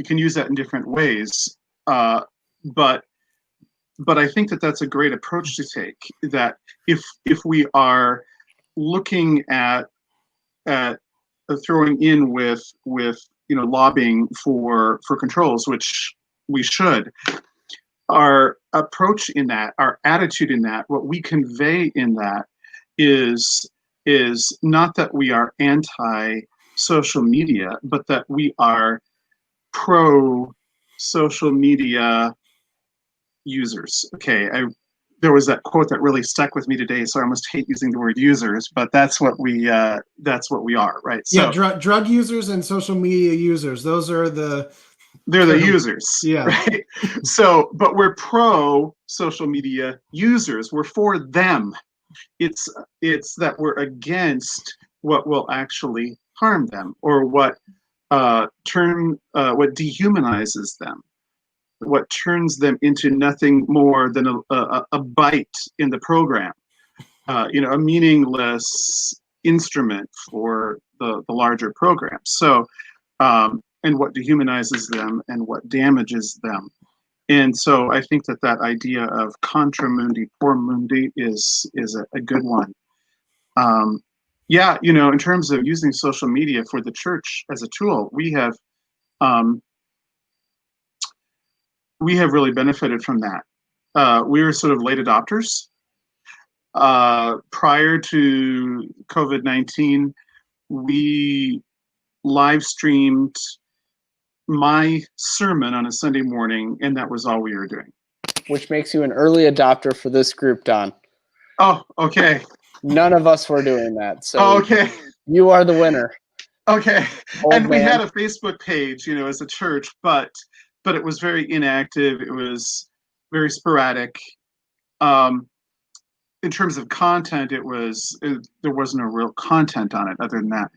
can use that in different ways. But I think that that's a great approach to take. That if we are looking at throwing in with lobbying for controls, which we should, our approach in that, our attitude in that, what we convey in that is not that we are anti social media, but that we are pro social media users. Okay, there was that quote that really stuck with me today, so I almost hate using the word users, but that's what we are, right? So, yeah, drug users and social media users, those are they're the users. Yeah. Right. So, but we're pro social media users. We're for them. It's that we're against what will actually harm them, or what dehumanizes them. what turns them into nothing more than a bite in the program, a meaningless instrument for the larger program. So, and what dehumanizes them and what damages them. And so I think that idea of contra mundi, por mundi is a good one. In terms of using social media for the church as a tool, we have really benefited from that. We were sort of late adopters. Prior to COVID-19, we live streamed my sermon on a Sunday morning, and that was all we were doing. Which makes you an early adopter for this group, Don. Oh, okay. None of us were doing that. So okay. You are the winner. Okay. Old and we man. had a Facebook page, as a church, but it was very inactive. It was very sporadic. In terms of content, there wasn't a real content on it other than that.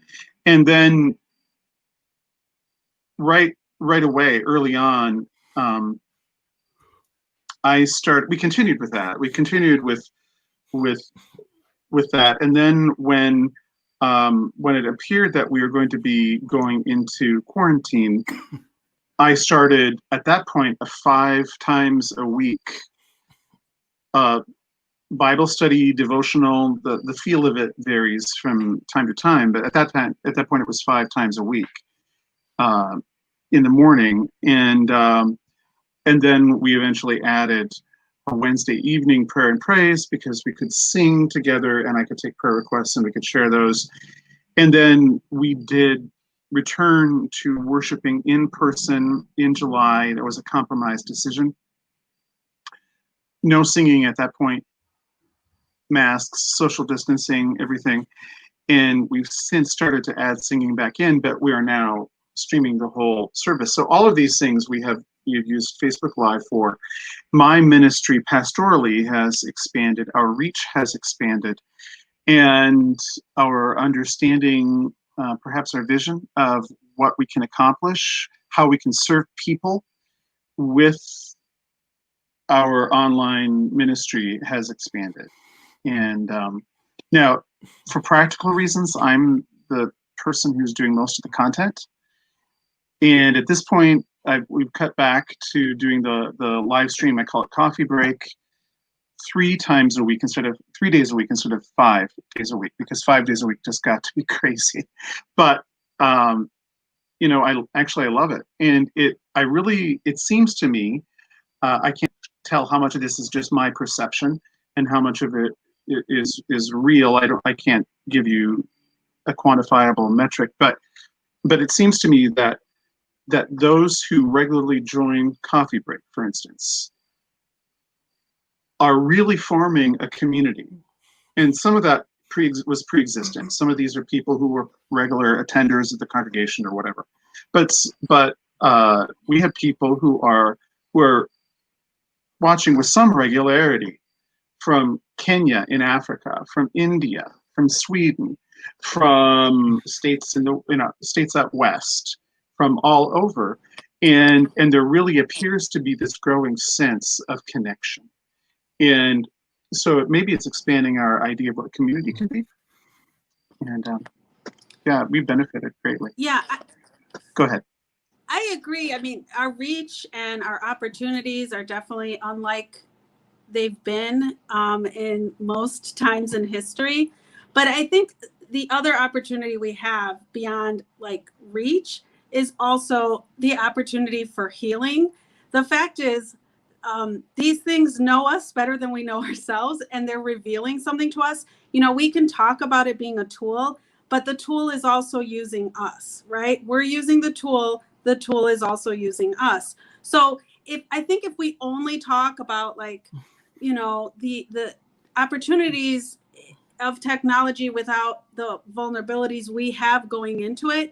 And then right away, early on, we continued with that. We continued with that. And then when it appeared that we were going to be going into quarantine, I started at that point a 5 times a week Bible study, devotional. The feel of it varies from time to time, but at that point it was 5 times a week in the morning, and then we eventually added a Wednesday evening prayer and praise, because we could sing together and I could take prayer requests and we could share those. And then we did return to worshiping in person in July. That was a compromise decision. No singing at that point, masks, social distancing, everything. And we've since started to add singing back in, but we are now streaming the whole service. So all of these things you've used Facebook Live for. My ministry pastorally has expanded, our reach has expanded, and our understanding, perhaps our vision of what we can accomplish, how we can serve people with our online ministry has expanded. And now, for practical reasons, I'm the person who's doing most of the content. And at this point, we've cut back to doing the live stream. I call it Coffee Break, 3 times a week instead of 3 days a week instead of 5 days a week, because 5 days a week just got to be crazy. But I love it, and it seems to me, I can't tell how much of this is just my perception and how much of it is real. I can't give you a quantifiable metric, but it seems to me that those who regularly join Coffee Break, for instance, are really forming a community. And some of that was pre-existent. Some of these are people who were regular attenders of the congregation or whatever. But we have people who are watching with some regularity from Kenya in Africa, from India, from Sweden, from states states out west, from all over, and there really appears to be this growing sense of connection. And so maybe it's expanding our idea of what community can be. And we benefited greatly. Yeah. Go ahead. I agree. I mean, our reach and our opportunities are definitely unlike they've been in most times in history. But I think the other opportunity we have beyond like reach is also the opportunity for healing. The fact is, these things know us better than we know ourselves, and they're revealing something to us. We can talk about it being a tool, but the tool is also using us, right? We're using the tool is also using us. So I think if we only talk about the opportunities of technology without the vulnerabilities we have going into it,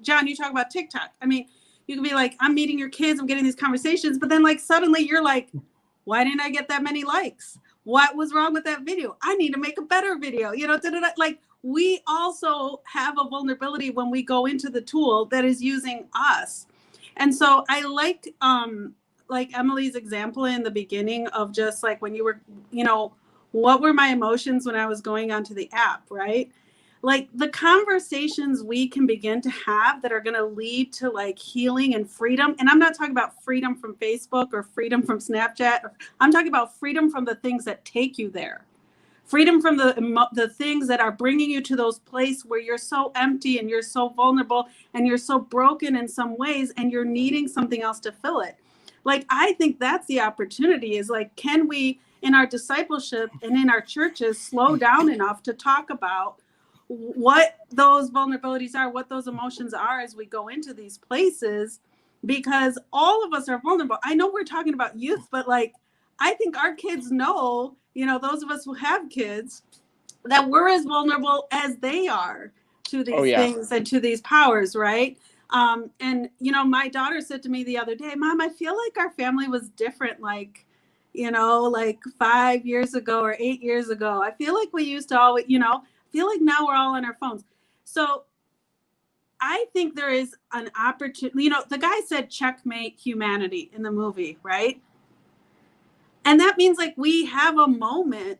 John, you talk about TikTok. I mean, you can be like, I'm meeting your kids, I'm getting these conversations, but then suddenly you're like, why didn't I get that many likes? What was wrong with that video? I need to make a better video. We also have a vulnerability when we go into the tool that is using us. And so I liked like Emily's example in the beginning of just like when you were, what were my emotions when I was going onto the app, right? Like the conversations we can begin to have that are going to lead to like healing and freedom. And I'm not talking about freedom from Facebook or freedom from Snapchat. I'm talking about freedom from the things that take you there. Freedom from the things that are bringing you to those places where you're so empty and you're so vulnerable and you're so broken in some ways and you're needing something else to fill it. Like, I think that's the opportunity is like, can we in our discipleship and in our churches slow down enough to talk about what those vulnerabilities are, what those emotions are as we go into these places, because all of us are vulnerable. I know we're talking about youth, but like, I think our kids know, those of us who have kids, that we're as vulnerable as they are to these things and to these powers, right? And, my daughter said to me the other day, Mom, I feel like our family was different, like 5 years ago or 8 years ago. I feel like we used to always, feel like now we're all on our phones. So I think there is an opportunity, the guy said checkmate humanity in the movie, right? And that means like we have a moment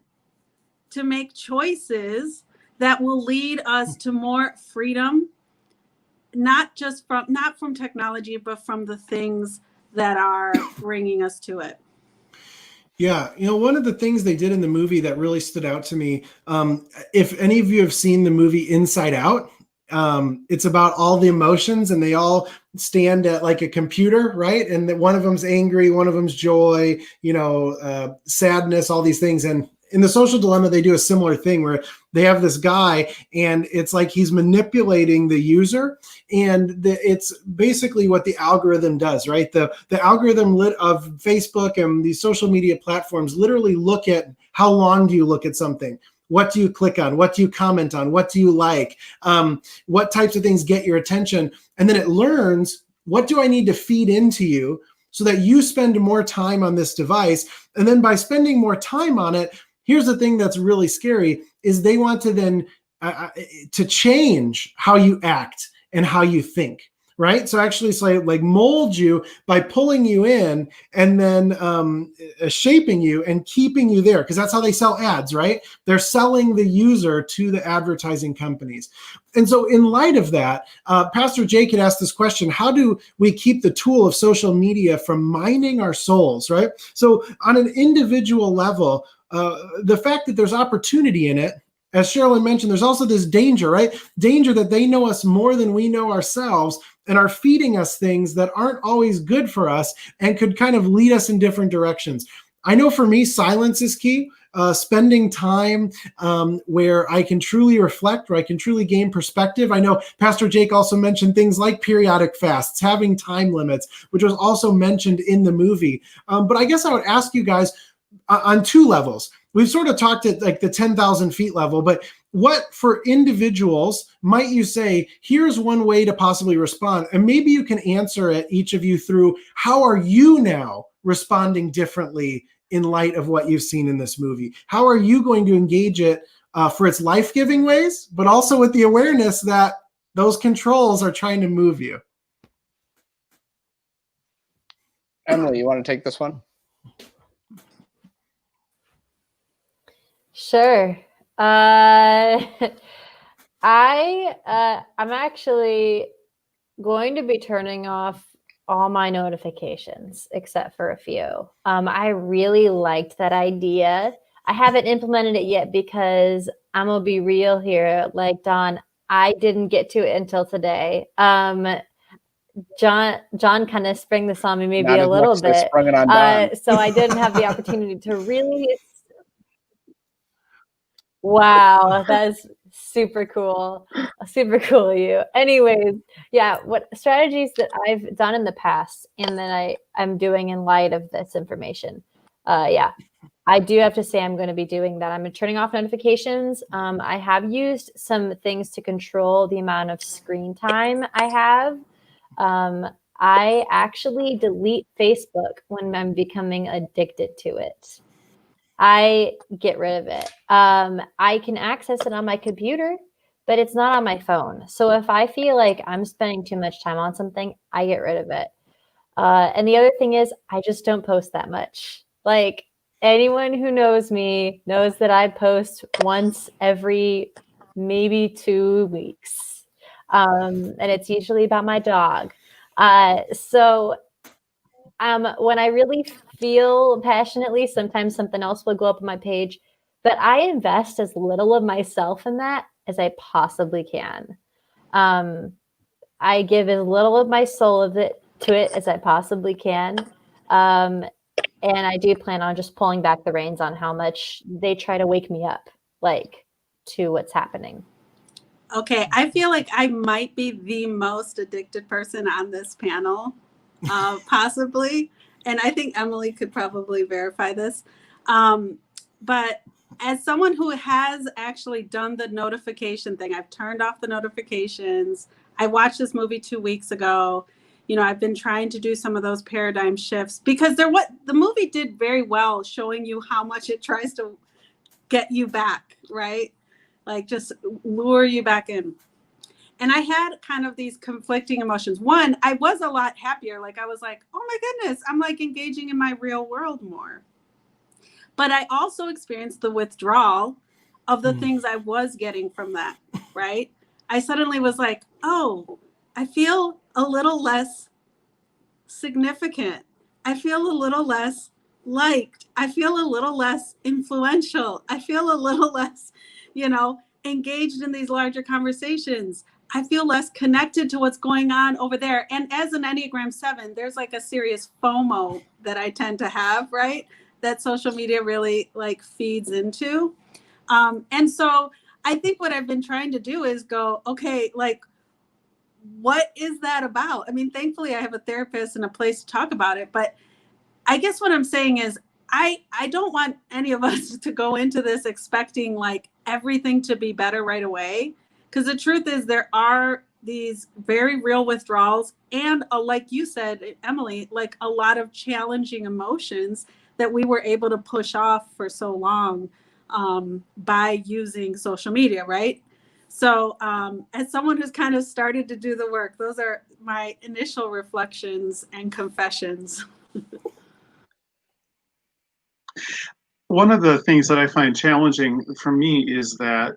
to make choices that will lead us to more freedom, not from technology, but from the things that are bringing us to it. Yeah, one of the things they did in the movie that really stood out to me, if any of you have seen the movie Inside Out, it's about all the emotions and they all stand at like a computer, right? And that one of them's angry, one of them's joy, sadness, all these things. And in The Social Dilemma, they do a similar thing where they have this guy and it's like he's manipulating the user. And it's basically what the algorithm does, right? The algorithm of Facebook and these social media platforms literally look at how long do you look at something? What do you click on? What do you comment on? What do you like? What types of things get your attention? And then it learns, what do I need to feed into you so that you spend more time on this device? And then by spending more time on it, here's the thing that's really scary, is they want to then to change how you act and how you think, right? So actually it's like mold you by pulling you in and then shaping you and keeping you there, because that's how they sell ads, right? They're selling the user to the advertising companies. And so in light of that, Pastor Jake had asked this question, how do we keep the tool of social media from mining our souls, right? So on an individual level, the fact that there's opportunity in it, as Sherilyn mentioned, there's also this danger, right? Danger that they know us more than we know ourselves and are feeding us things that aren't always good for us and could kind of lead us in different directions. I know for me, silence is key. Spending time where I can truly reflect, where I can truly gain perspective. I know Pastor Jake also mentioned things like periodic fasts, having time limits, which was also mentioned in the movie. But I guess I would ask you guys on two levels. We've sort of talked at like the 10,000 feet level, but what for individuals might you say, here's one way to possibly respond? And maybe you can answer it, each of you, through how are you now responding differently in light of what you've seen in this movie? How are you going to engage it for its life-giving ways, but also with the awareness that those controls are trying to move you? Emily, you want to take this one? Sure. I'm actually going to be turning off all my notifications except for a few. I really liked that idea. I haven't implemented it yet because I'm gonna be real here. Like Don, I didn't get to it until today. John kind of sprung this on me maybe a little bit. Sprung it on Don. So I didn't have the opportunity to really. Wow, that's super cool. Super cool of you. Anyways, yeah, what strategies that I've done in the past and that I'm doing in light of this information. Yeah, I do have to say I'm going to be doing that. I'm turning off notifications. I have used some things to control the amount of screen time I have. I actually delete Facebook when I'm becoming addicted to it. I get rid of it. I can access it on my computer, but it's not on my phone. So if I feel like I'm spending too much time on something, I get rid of it. And the other thing is, I just don't post that much. Like, anyone who knows me knows that I post once every maybe 2 weeks. And it's usually about my dog. So when I really feel passionately, sometimes something else will go up on my page, but I invest as little of myself in that as I possibly can. I give as little of my soul to it as I possibly can. And I do plan on just pulling back the reins on how much they try to wake me up, like, to what's happening. Okay, I feel like I might be the most addicted person on this panel, possibly. And I think Emily could probably verify this. But as someone who has actually done the notification thing, I've turned off the notifications. I watched this movie 2 weeks ago. You know, I've been trying to do some of those paradigm shifts because the movie did very well showing you how much it tries to get you back, right? Like, just lure you back in. And I had kind of these conflicting emotions. One, I was a lot happier. Like, I was like, oh my goodness, I'm like engaging in my real world more. But I also experienced the withdrawal of the things I was getting from that, right? I suddenly was like, oh, I feel a little less significant. I feel a little less liked. I feel a little less influential. I feel a little less, engaged in these larger conversations. I feel less connected to what's going on over there. And as an Enneagram 7, there's like a serious FOMO that I tend to have, right? That social media really like feeds into. And so I think what I've been trying to do is go, okay, like, what is that about? I mean, thankfully I have a therapist and a place to talk about it, but I guess what I'm saying is I don't want any of us to go into this expecting like everything to be better right away. Because the truth is there are these very real withdrawals and like you said, Emily, like a lot of challenging emotions that we were able to push off for so long by using social media, right? So as someone who's kind of started to do the work, those are my initial reflections and confessions. One of the things that I find challenging for me is that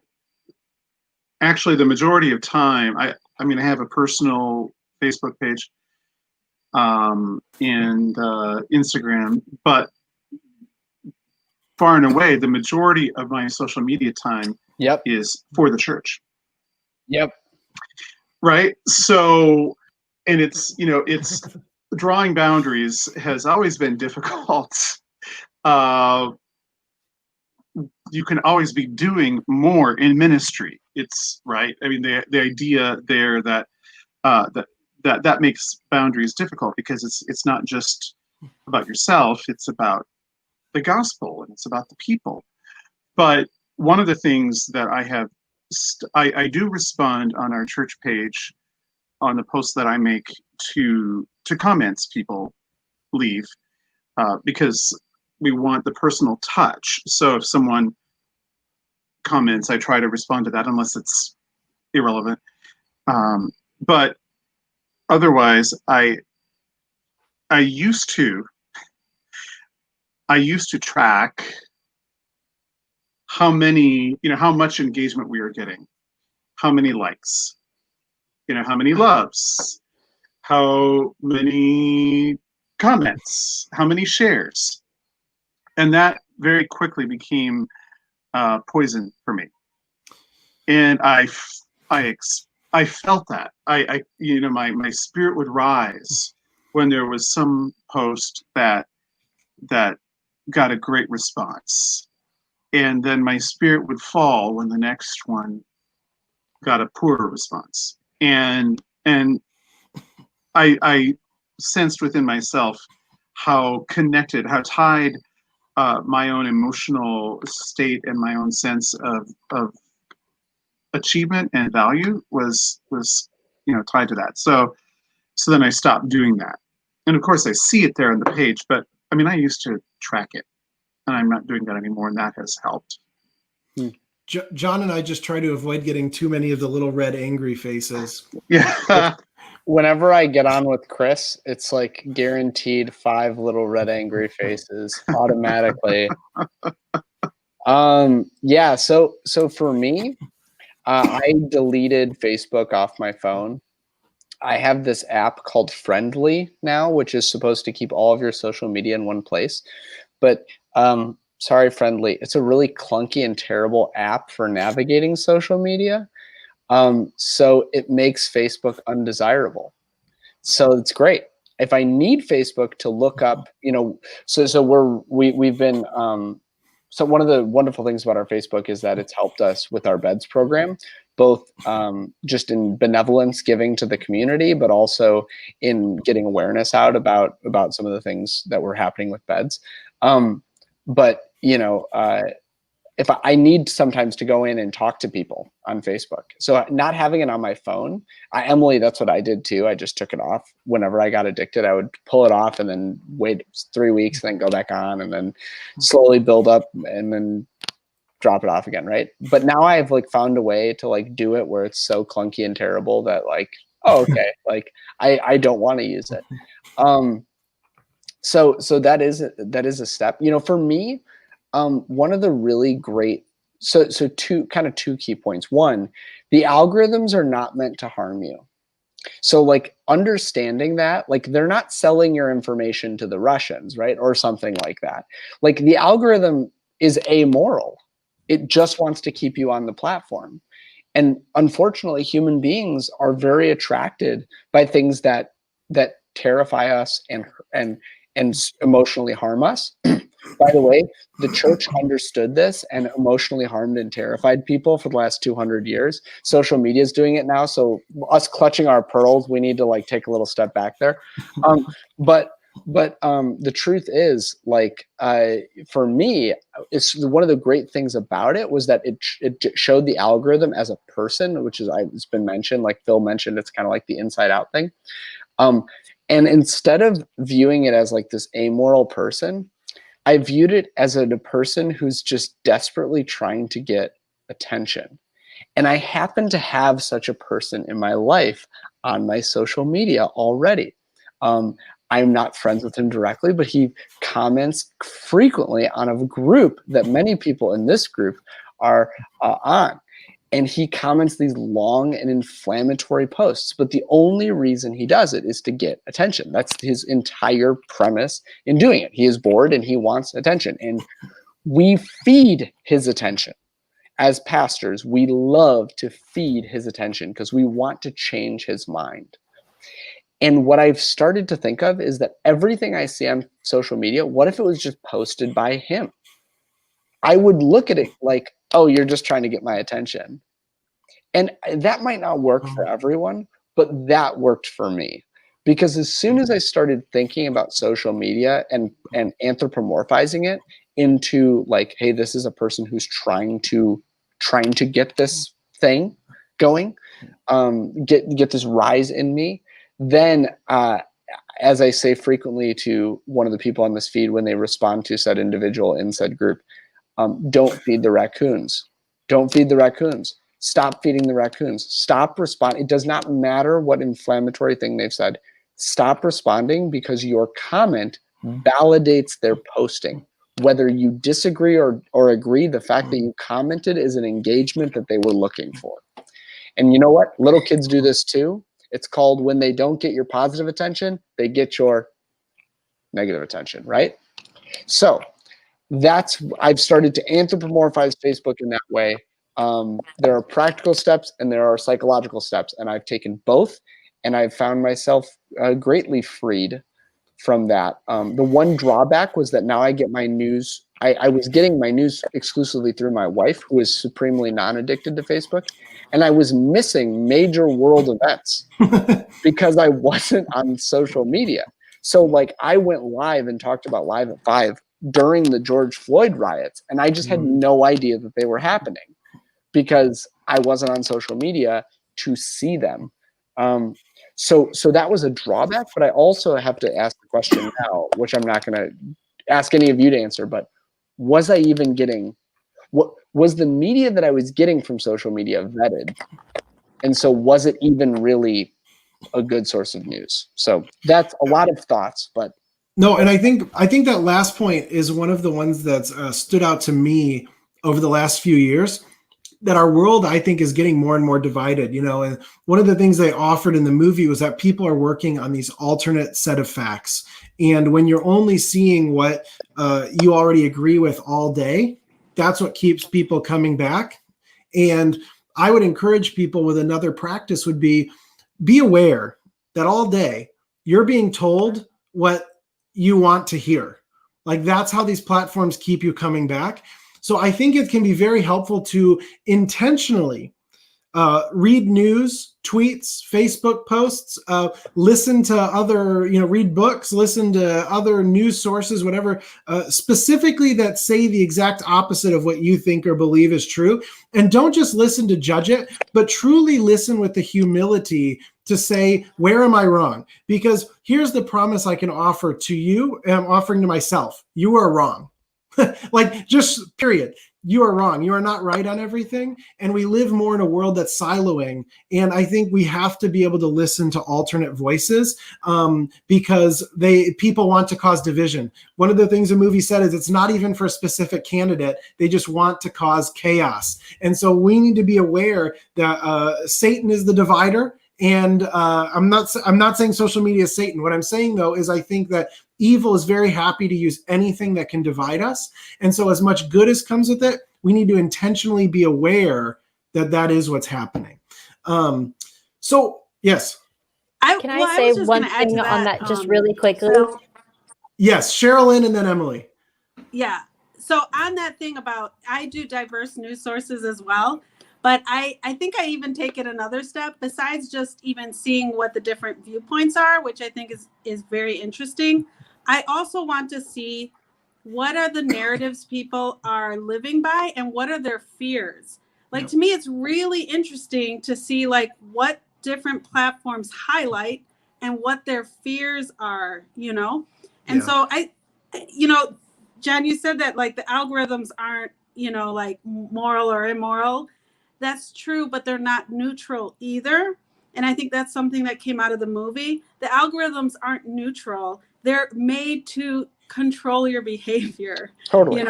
actually the majority of time, I have a personal Facebook page and Instagram, but far and away, the majority of my social media time is for the church. Yep. Right. So, and it's drawing boundaries has always been difficult. You can always be doing more in ministry. It's right. I mean, the idea there that that makes boundaries difficult because it's not just about yourself. It's about the gospel and it's about the people. But one of the things that I have, I do respond on our church page on the posts that I make to comments people leave because we want the personal touch. So if someone comments, I try to respond to that unless it's irrelevant. But otherwise, I used to track how much engagement we are getting, how many likes, how many loves, how many comments, how many shares. And that very quickly became poison for me. And I felt that. My spirit would rise when there was some post that got a great response. And then my spirit would fall when the next one got a poorer response. And I sensed within myself how connected, how tied my own emotional state and my own sense of achievement and value was tied to that. So then I stopped doing that. And of course I see it there on the page, but I used to track it and I'm not doing that anymore, and that has helped. John and I just try to avoid getting too many of the little red angry faces. Yeah. whenever I get on with Chris, it's like guaranteed 5 little red angry faces automatically. Yeah. So for me, I deleted Facebook off my phone. I have this app called Friendly now, which is supposed to keep all of your social media in one place. But sorry, Friendly, it's a really clunky and terrible app for navigating social media. So it makes Facebook undesirable. So it's great. If I need Facebook to look up, we've been so one of the wonderful things about our Facebook is that it's helped us with our beds program, both just in benevolence giving to the community, but also in getting awareness out about some of the things that were happening with beds. But if I need sometimes to go in and talk to people on Facebook. So not having it on my phone, Emily, that's what I did too. I just took it off. Whenever I got addicted, I would pull it off and then wait 3 weeks and then go back on and then slowly build up and then drop it off again. Right. But now I've like found a way to like do it where it's so clunky and terrible that like, oh, okay. Like I don't want to use it. So that is a step, for me. One of the really great, so two key points. One, the algorithms are not meant to harm you. So like understanding that, like they're not selling your information to the Russians, right? Or something like that. Like the algorithm is amoral. It just wants to keep you on the platform. And unfortunately, human beings are very attracted by things that terrify us and emotionally harm us. By the way, the church understood this and emotionally harmed and terrified people for the last 200 years. Social media is doing it now. So us clutching our pearls, we need to like take a little step back there. But the truth is, like, for me, it's one of the great things about it was that it showed the algorithm as a person, which is, it's been mentioned, like Phil mentioned, it's kind of like the Inside Out thing. And instead of viewing it as like this amoral person, I viewed it as a person who's just desperately trying to get attention. And I happen to have such a person in my life on my social media already. I'm not friends with him directly, but he comments frequently on a group that many people in this group are on. And he comments these long and inflammatory posts, but the only reason he does it is to get attention. That's his entire premise in doing it. He is bored and he wants attention, and we feed his attention. As pastors, we love to feed his attention because we want to change his mind. And what I've started to think of is that everything I see on social media, what if it was just posted by him? I would look at it like, oh, you're just trying to get my attention. And that might not work for everyone, but that worked for me. Because as soon as I started thinking about social media and anthropomorphizing it into like, hey, this is a person who's trying to get this thing going, get this rise in me, then as I say frequently to one of the people on this feed when they respond to said individual in said group, don't feed the raccoons. Don't feed the raccoons. Stop feeding the raccoons. Stop responding. It does not matter what inflammatory thing they've said. Stop responding because your comment validates their posting. Whether you disagree or agree, the fact that you commented is an engagement that they were looking for. And you know what? Little kids do this too. It's called when they don't get your positive attention, they get your negative attention, right? So I've started to anthropomorphize Facebook in that way. There are practical steps and there are psychological steps, and I've taken both, and I've found myself greatly freed from that. The one drawback was that now I get my news. I was getting my news exclusively through my wife, who is supremely non-addicted to Facebook, and I was missing major world events because I wasn't on social media. So like I went live and talked about Live at 5 during the George Floyd riots, and I just had no idea that they were happening because I wasn't on social media to see them. So that was a drawback, but I also have to ask the question now, which I'm not going to ask any of you to answer, but was I even getting, what was the media that I was getting from social media vetted? And so was it even really a good source of news. So that's a lot of thoughts, but No, and I think that last point is one of the ones that's stood out to me over the last few years. That our world, I think, is getting more and more divided. And one of the things they offered in the movie was that people are working on these alternate set of facts, and when you're only seeing what you already agree with all day, that's what keeps people coming back. And I would encourage people with another practice would be aware that all day you're being told what you want to hear. Like, that's how these platforms keep you coming back. So I think it can be very helpful to intentionally read news, tweets, Facebook posts, listen to other, read books, listen to other news sources, whatever, specifically that say the exact opposite of what you think or believe is true. And don't just listen to judge it, but truly listen with the humility to say, where am I wrong? Because here's the promise I can offer to you, and I'm offering to myself. You are wrong. Like, just period. You are wrong. You are not right on everything. And we live more in a world that's siloing. And I think we have to be able to listen to alternate voices because people want to cause division. One of the things the movie said is it's not even for a specific candidate. They just want to cause chaos. And so we need to be aware that Satan is the divider. And I'm not saying social media is Satan. What I'm saying, though, is I think that evil is very happy to use anything that can divide us. And so as much good as comes with it, we need to intentionally be aware that that is what's happening. So, yes. Can I say one thing on that just really quickly? Yes, Sherilyn and then Emily. Yeah. So on that thing about, I do diverse news sources as well. But I think I even take it another step, besides just even seeing what the different viewpoints are, which I think is very interesting. I also want to see what are the narratives people are living by and what are their fears. Like, to me, it's really interesting to see like what different platforms highlight and what their fears are, And so Jen, you said that like the algorithms aren't, like moral or immoral. That's true, but they're not neutral either. And I think that's something that came out of the movie. The algorithms aren't neutral. They're made to control your behavior. Totally.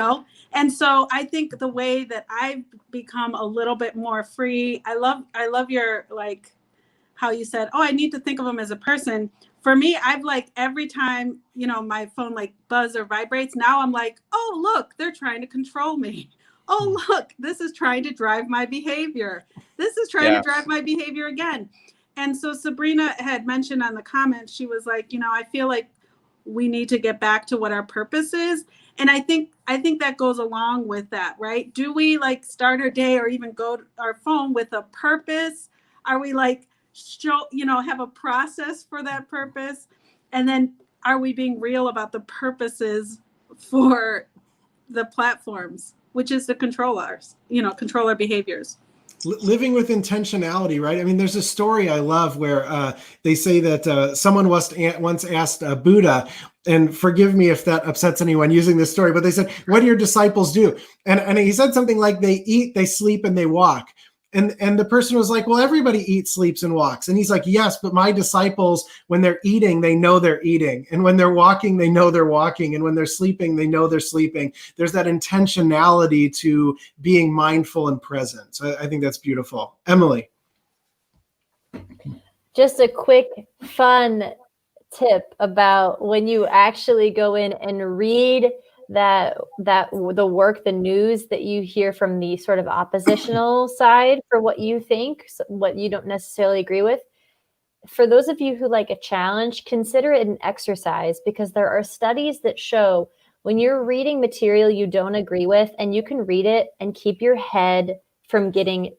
And so I think the way that I've become a little bit more free, I love your, like, how you said, I need to think of them as a person. For me, I've like every time, my phone like buzz or vibrates, now I'm like, oh, look, they're trying to control me. Oh, look, this is trying to drive my behavior. This is trying to drive my behavior again. And so Sabrina had mentioned on the comments, she was like, I feel like we need to get back to what our purpose is. And I think that goes along with that, right? Do we like start our day or even go to our phone with a purpose? Are we like have a process for that purpose? And then are we being real about the purposes for the platforms, which is to control our behaviors? Living with intentionality, right? I mean, there's a story I love where they say that someone once asked Buddha, and forgive me if that upsets anyone using this story, but they said, what do your disciples do? And he said something like, they eat, they sleep, and they walk. And the person was like, well, everybody eats, sleeps, and walks. And he's like, yes, but my disciples, when they're eating, they know they're eating. And when they're walking, they know they're walking. And when they're sleeping, they know they're sleeping. There's that intentionality to being mindful and present. So I think that's beautiful. Emily. Just a quick, fun tip about when you actually go in and read that the work, the news that you hear from the sort of oppositional side for what you think, what you don't necessarily agree with. For those of you who like a challenge, consider it an exercise, because there are studies that show when you're reading material you don't agree with, and you can read it and keep yourself from getting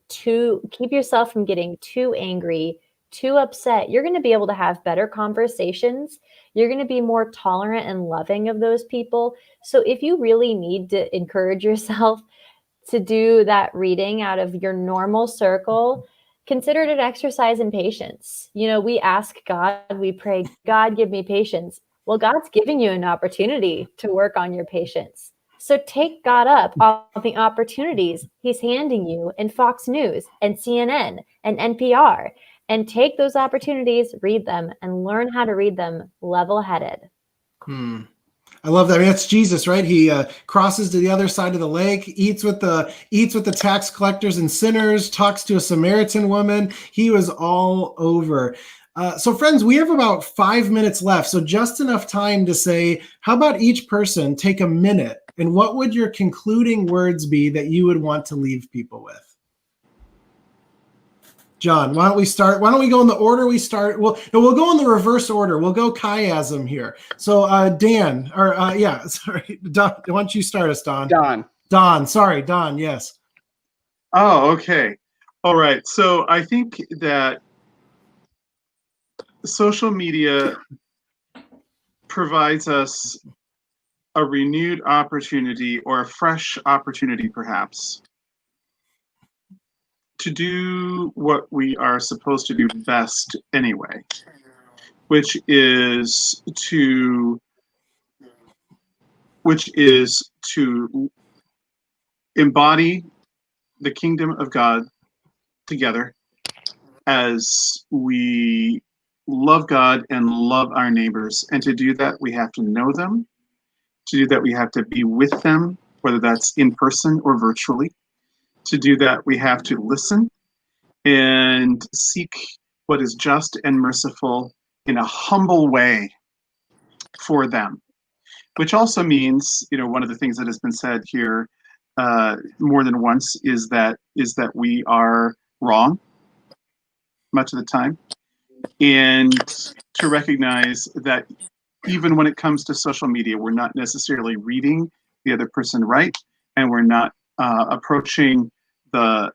too angry, too upset, you're going to be able to have better conversations. You're going to be more tolerant and loving of those people. So if you really need to encourage yourself to do that reading out of your normal circle, consider it an exercise in patience. We ask God, we pray, God, give me patience. Well, God's giving you an opportunity to work on your patience. So take God up all the opportunities he's handing you in Fox News and CNN and NPR. and take those opportunities, read them, and learn how to read them level-headed. I love that. I mean, that's Jesus, right? He crosses to the other side of the lake, eats with the tax collectors and sinners, talks to a Samaritan woman. He was all over. So friends, we have about 5 minutes left. So just enough time to say, how about each person take a minute, and what would your concluding words be that you would want to leave people with? John, why don't we start? Why don't we go in the order we start? We'll go in the reverse order. We'll go chiasm here. So Dan, or sorry, Don, why don't you start us, Don? Don, sorry, Don, yes. Oh, okay. All right. So I think that social media provides us a renewed opportunity, or a fresh opportunity perhaps, to do what we are supposed to do best anyway, which is to embody the kingdom of God together as we love God and love our neighbors. And to do that, we have to know them. To do that, we have to be with them, whether that's in person or virtually. To do that, we have to listen and seek what is just and merciful in a humble way for them. Which also means, one of the things that has been said here more than once is that we are wrong much of the time, and to recognize that even when it comes to social media, we're not necessarily reading the other person right, and we're not approaching the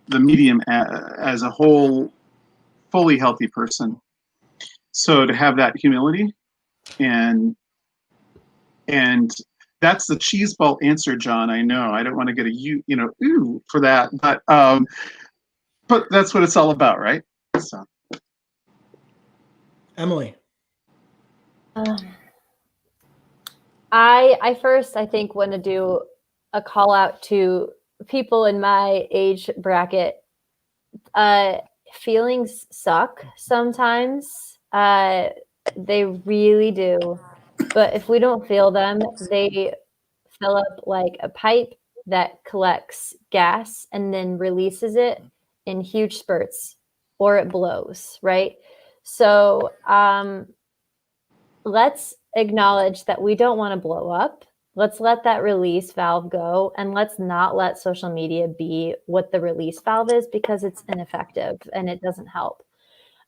medium as a whole fully healthy person. So to have that humility, and that's the cheese ball answer, John. I know I don't want to get a ooh for that, but that's what it's all about, right? So Emily. I first, I think, want to do a call out to people in my age bracket. Feelings suck sometimes. They really do. But if we don't feel them, they fill up like a pipe that collects gas and then releases it in huge spurts, or it blows, right? So let's acknowledge that we don't want to blow up. Let's let that release valve go, and let's not let social media be what the release valve is, because it's ineffective and it doesn't help.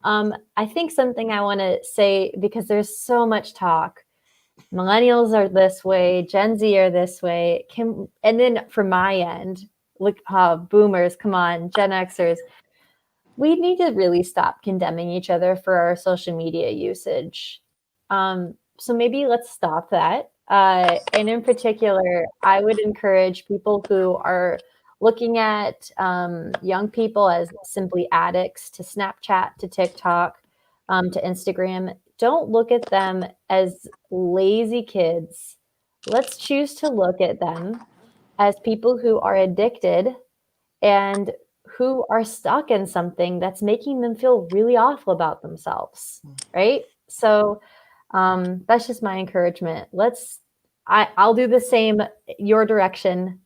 I think something I want to say, because there's so much talk, millennials are this way, Gen Z are this way, and then from my end, look, boomers, come on, Gen Xers, we need to really stop condemning each other for our social media usage. So maybe let's stop that. And in particular, I would encourage people who are looking at young people as simply addicts to Snapchat, to TikTok, to Instagram. Don't look at them as lazy kids. Let's choose to look at them as people who are addicted and who are stuck in something that's making them feel really awful about themselves, right? So that's just my encouragement. I'll do the same your direction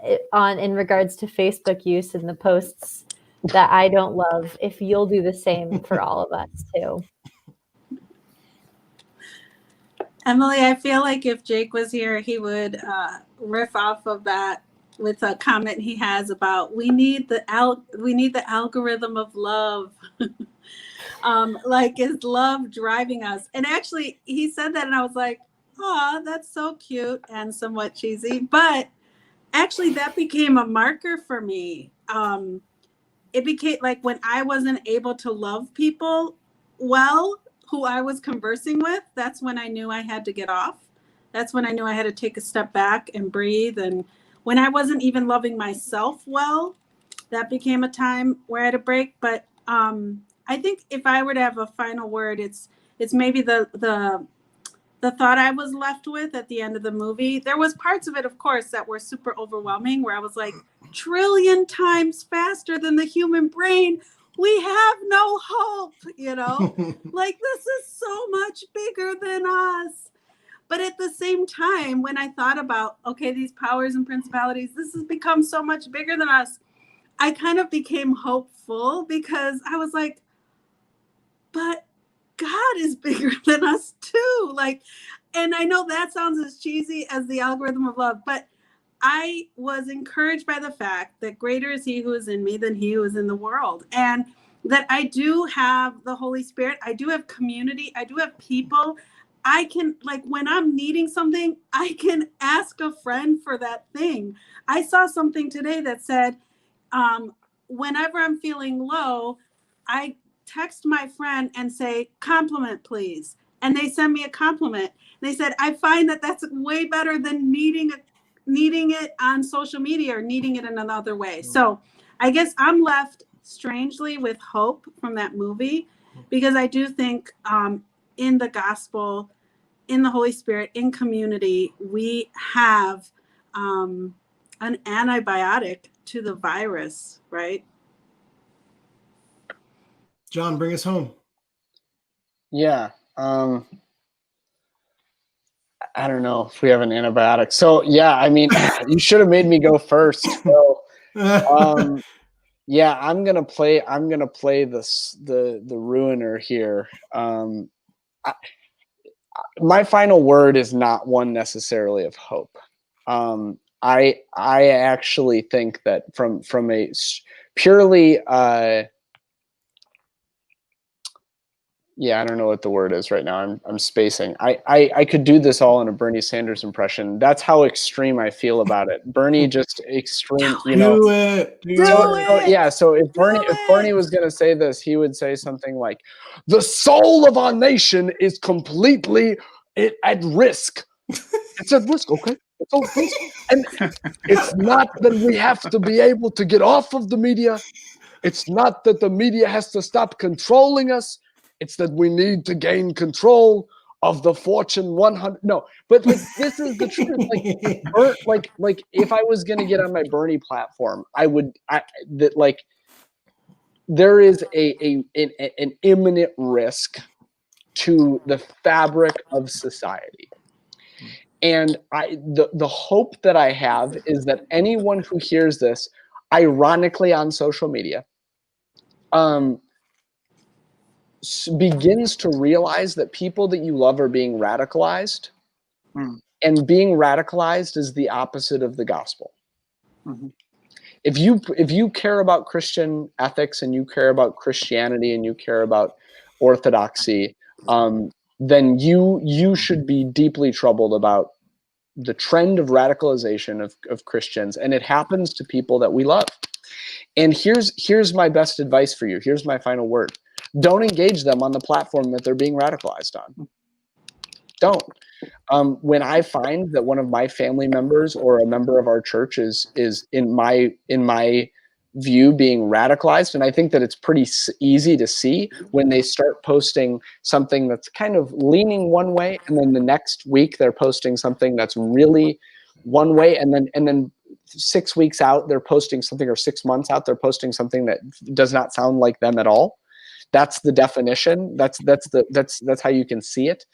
in regards to Facebook use and the posts that I don't love, if you'll do the same for all of us too. Emily, I feel like if Jake was here, he would riff off of that with a comment he has about we need the algorithm of love. Like, is love driving us? And actually, he said that, and I was like, "Oh, that's so cute and somewhat cheesy." But actually, that became a marker for me. It became like when I wasn't able to love people well, who I was conversing with, that's when I knew I had to get off. That's when I knew I had to take a step back and breathe. And when I wasn't even loving myself well, that became a time where I had a break. But I think if I were to have a final word, it's maybe the thought I was left with at the end of the movie. There was parts of it, of course, that were super overwhelming, where I was like, trillion times faster than the human brain. we have no hope, you know? Like, this is so much bigger than us. But at the same time, when I thought about, okay, these powers and principalities, this has become so much bigger than us, I kind of became hopeful because I was like, but God is bigger than us too. Like, and I know that sounds as cheesy as the algorithm of love, but I was encouraged by the fact that greater is he who is in me than he who is in the world. And that I do have the Holy Spirit. I do have community. I do have people. I can, like, when I'm needing something, I can ask a friend for that thing. I saw something today that said, whenever I'm feeling low, I text my friend and say, compliment, please. And they send me a compliment. They said, I find that that's way better than needing it on social media or needing it in another way. So I guess I'm left strangely with hope from that movie, because I do think in the gospel, in the Holy Spirit, in community, we have an antibiotic to the virus, right? John, bring us home. Yeah. I don't know if we have an antibiotic. So yeah, I mean, you should have made me go first. So, yeah, I'm gonna play the ruiner here. My final word is not one necessarily of hope. I actually think that from a purely yeah, I don't know what the word is right now. I'm spacing. I could do this all in a Bernie Sanders impression. That's how extreme I feel about it. Bernie just extreme, you know. Do it. Yeah, so if Bernie was going to say this, he would say something like, "The soul of our nation is completely at risk." It's at risk, okay? It's at risk. And it's not that we have to be able to get off of the media. It's not that the media has to stop controlling us. It's that we need to gain control of the Fortune 100. No, but like, this is the truth. Like if I was going to get on my Bernie platform, there is an imminent risk to the fabric of society. And the hope that I have is that anyone who hears this, ironically on social media, begins to realize that people that you love are being radicalized, and being radicalized is the opposite of the gospel. Mm-hmm. If you care about Christian ethics and you care about Christianity and you care about orthodoxy, then you should be deeply troubled about the trend of radicalization of Christians, and it happens to people that we love. And here's my best advice for you. Here's my final word. Don't engage them on the platform that they're being radicalized on. Don't. When I find that one of my family members or a member of our church is in my view being radicalized, and I think that it's pretty easy to see when they start posting something that's kind of leaning one way, and then the next week they're posting something that's really one way, and then 6 weeks out they're posting something, or 6 months out they're posting something that does not sound like them at all. That's the definition. That's how you can see it.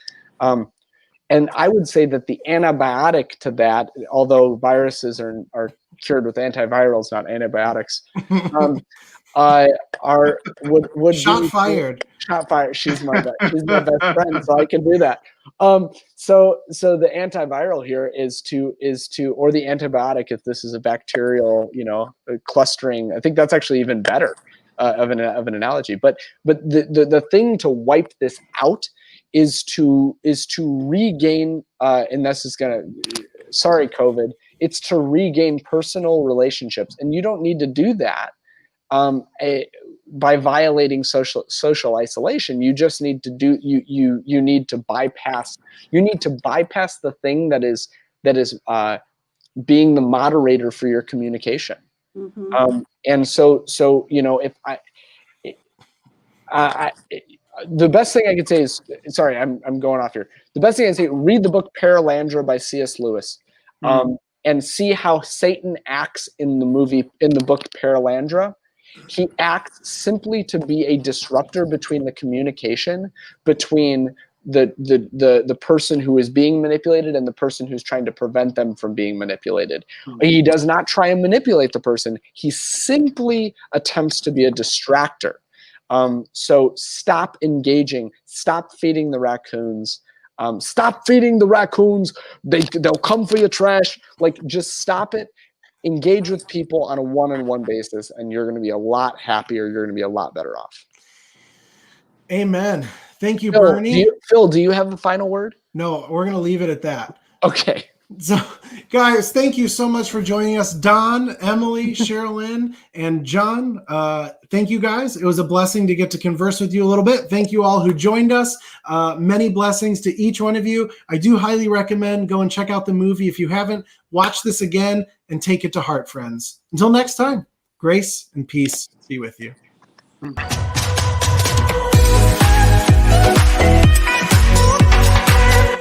And I would say that the antibiotic to that, although viruses are cured with antivirals, not antibiotics, would shot be fired. Shot fired. She's my best friend, so I can do that. So the antiviral here is to, or the antibiotic, if this is a bacterial, clustering. I think that's actually even better of an analogy. But the thing to wipe this out is to regain, and this is gonna, sorry COVID, it's to regain personal relationships, and you don't need to do that by violating social isolation. You just need to do you need to bypass the thing that is being the moderator for your communication. Mm-hmm. And so if I the best thing I could say is, sorry, I'm going off here. The best thing I can say, read the book Perelandra by C.S. Lewis, and see how Satan acts in the book Perelandra. He acts simply to be a disruptor between the communication between the person who is being manipulated and the person who's trying to prevent them from being manipulated. He does not try and manipulate the person. He simply attempts to be a distractor. So stop engaging. Stop feeding the raccoons. Stop feeding the raccoons. They'll come for your trash. Like, just stop it. Engage with people on a one-on-one basis, and you're going to be a lot happier. You're going to be a lot better off. Amen. Thank you, Phil, Bernie. Phil, do you have a final word? No, we're going to leave it at that. Okay. So, guys, thank you so much for joining us. Don, Emily, Sherilyn, and John, thank you, guys. It was a blessing to get to converse with you a little bit. Thank you all who joined us. Many blessings to each one of you. I do highly recommend go and check out the movie. If you haven't, watch this again and take it to heart, friends. Until next time, grace and peace be with you.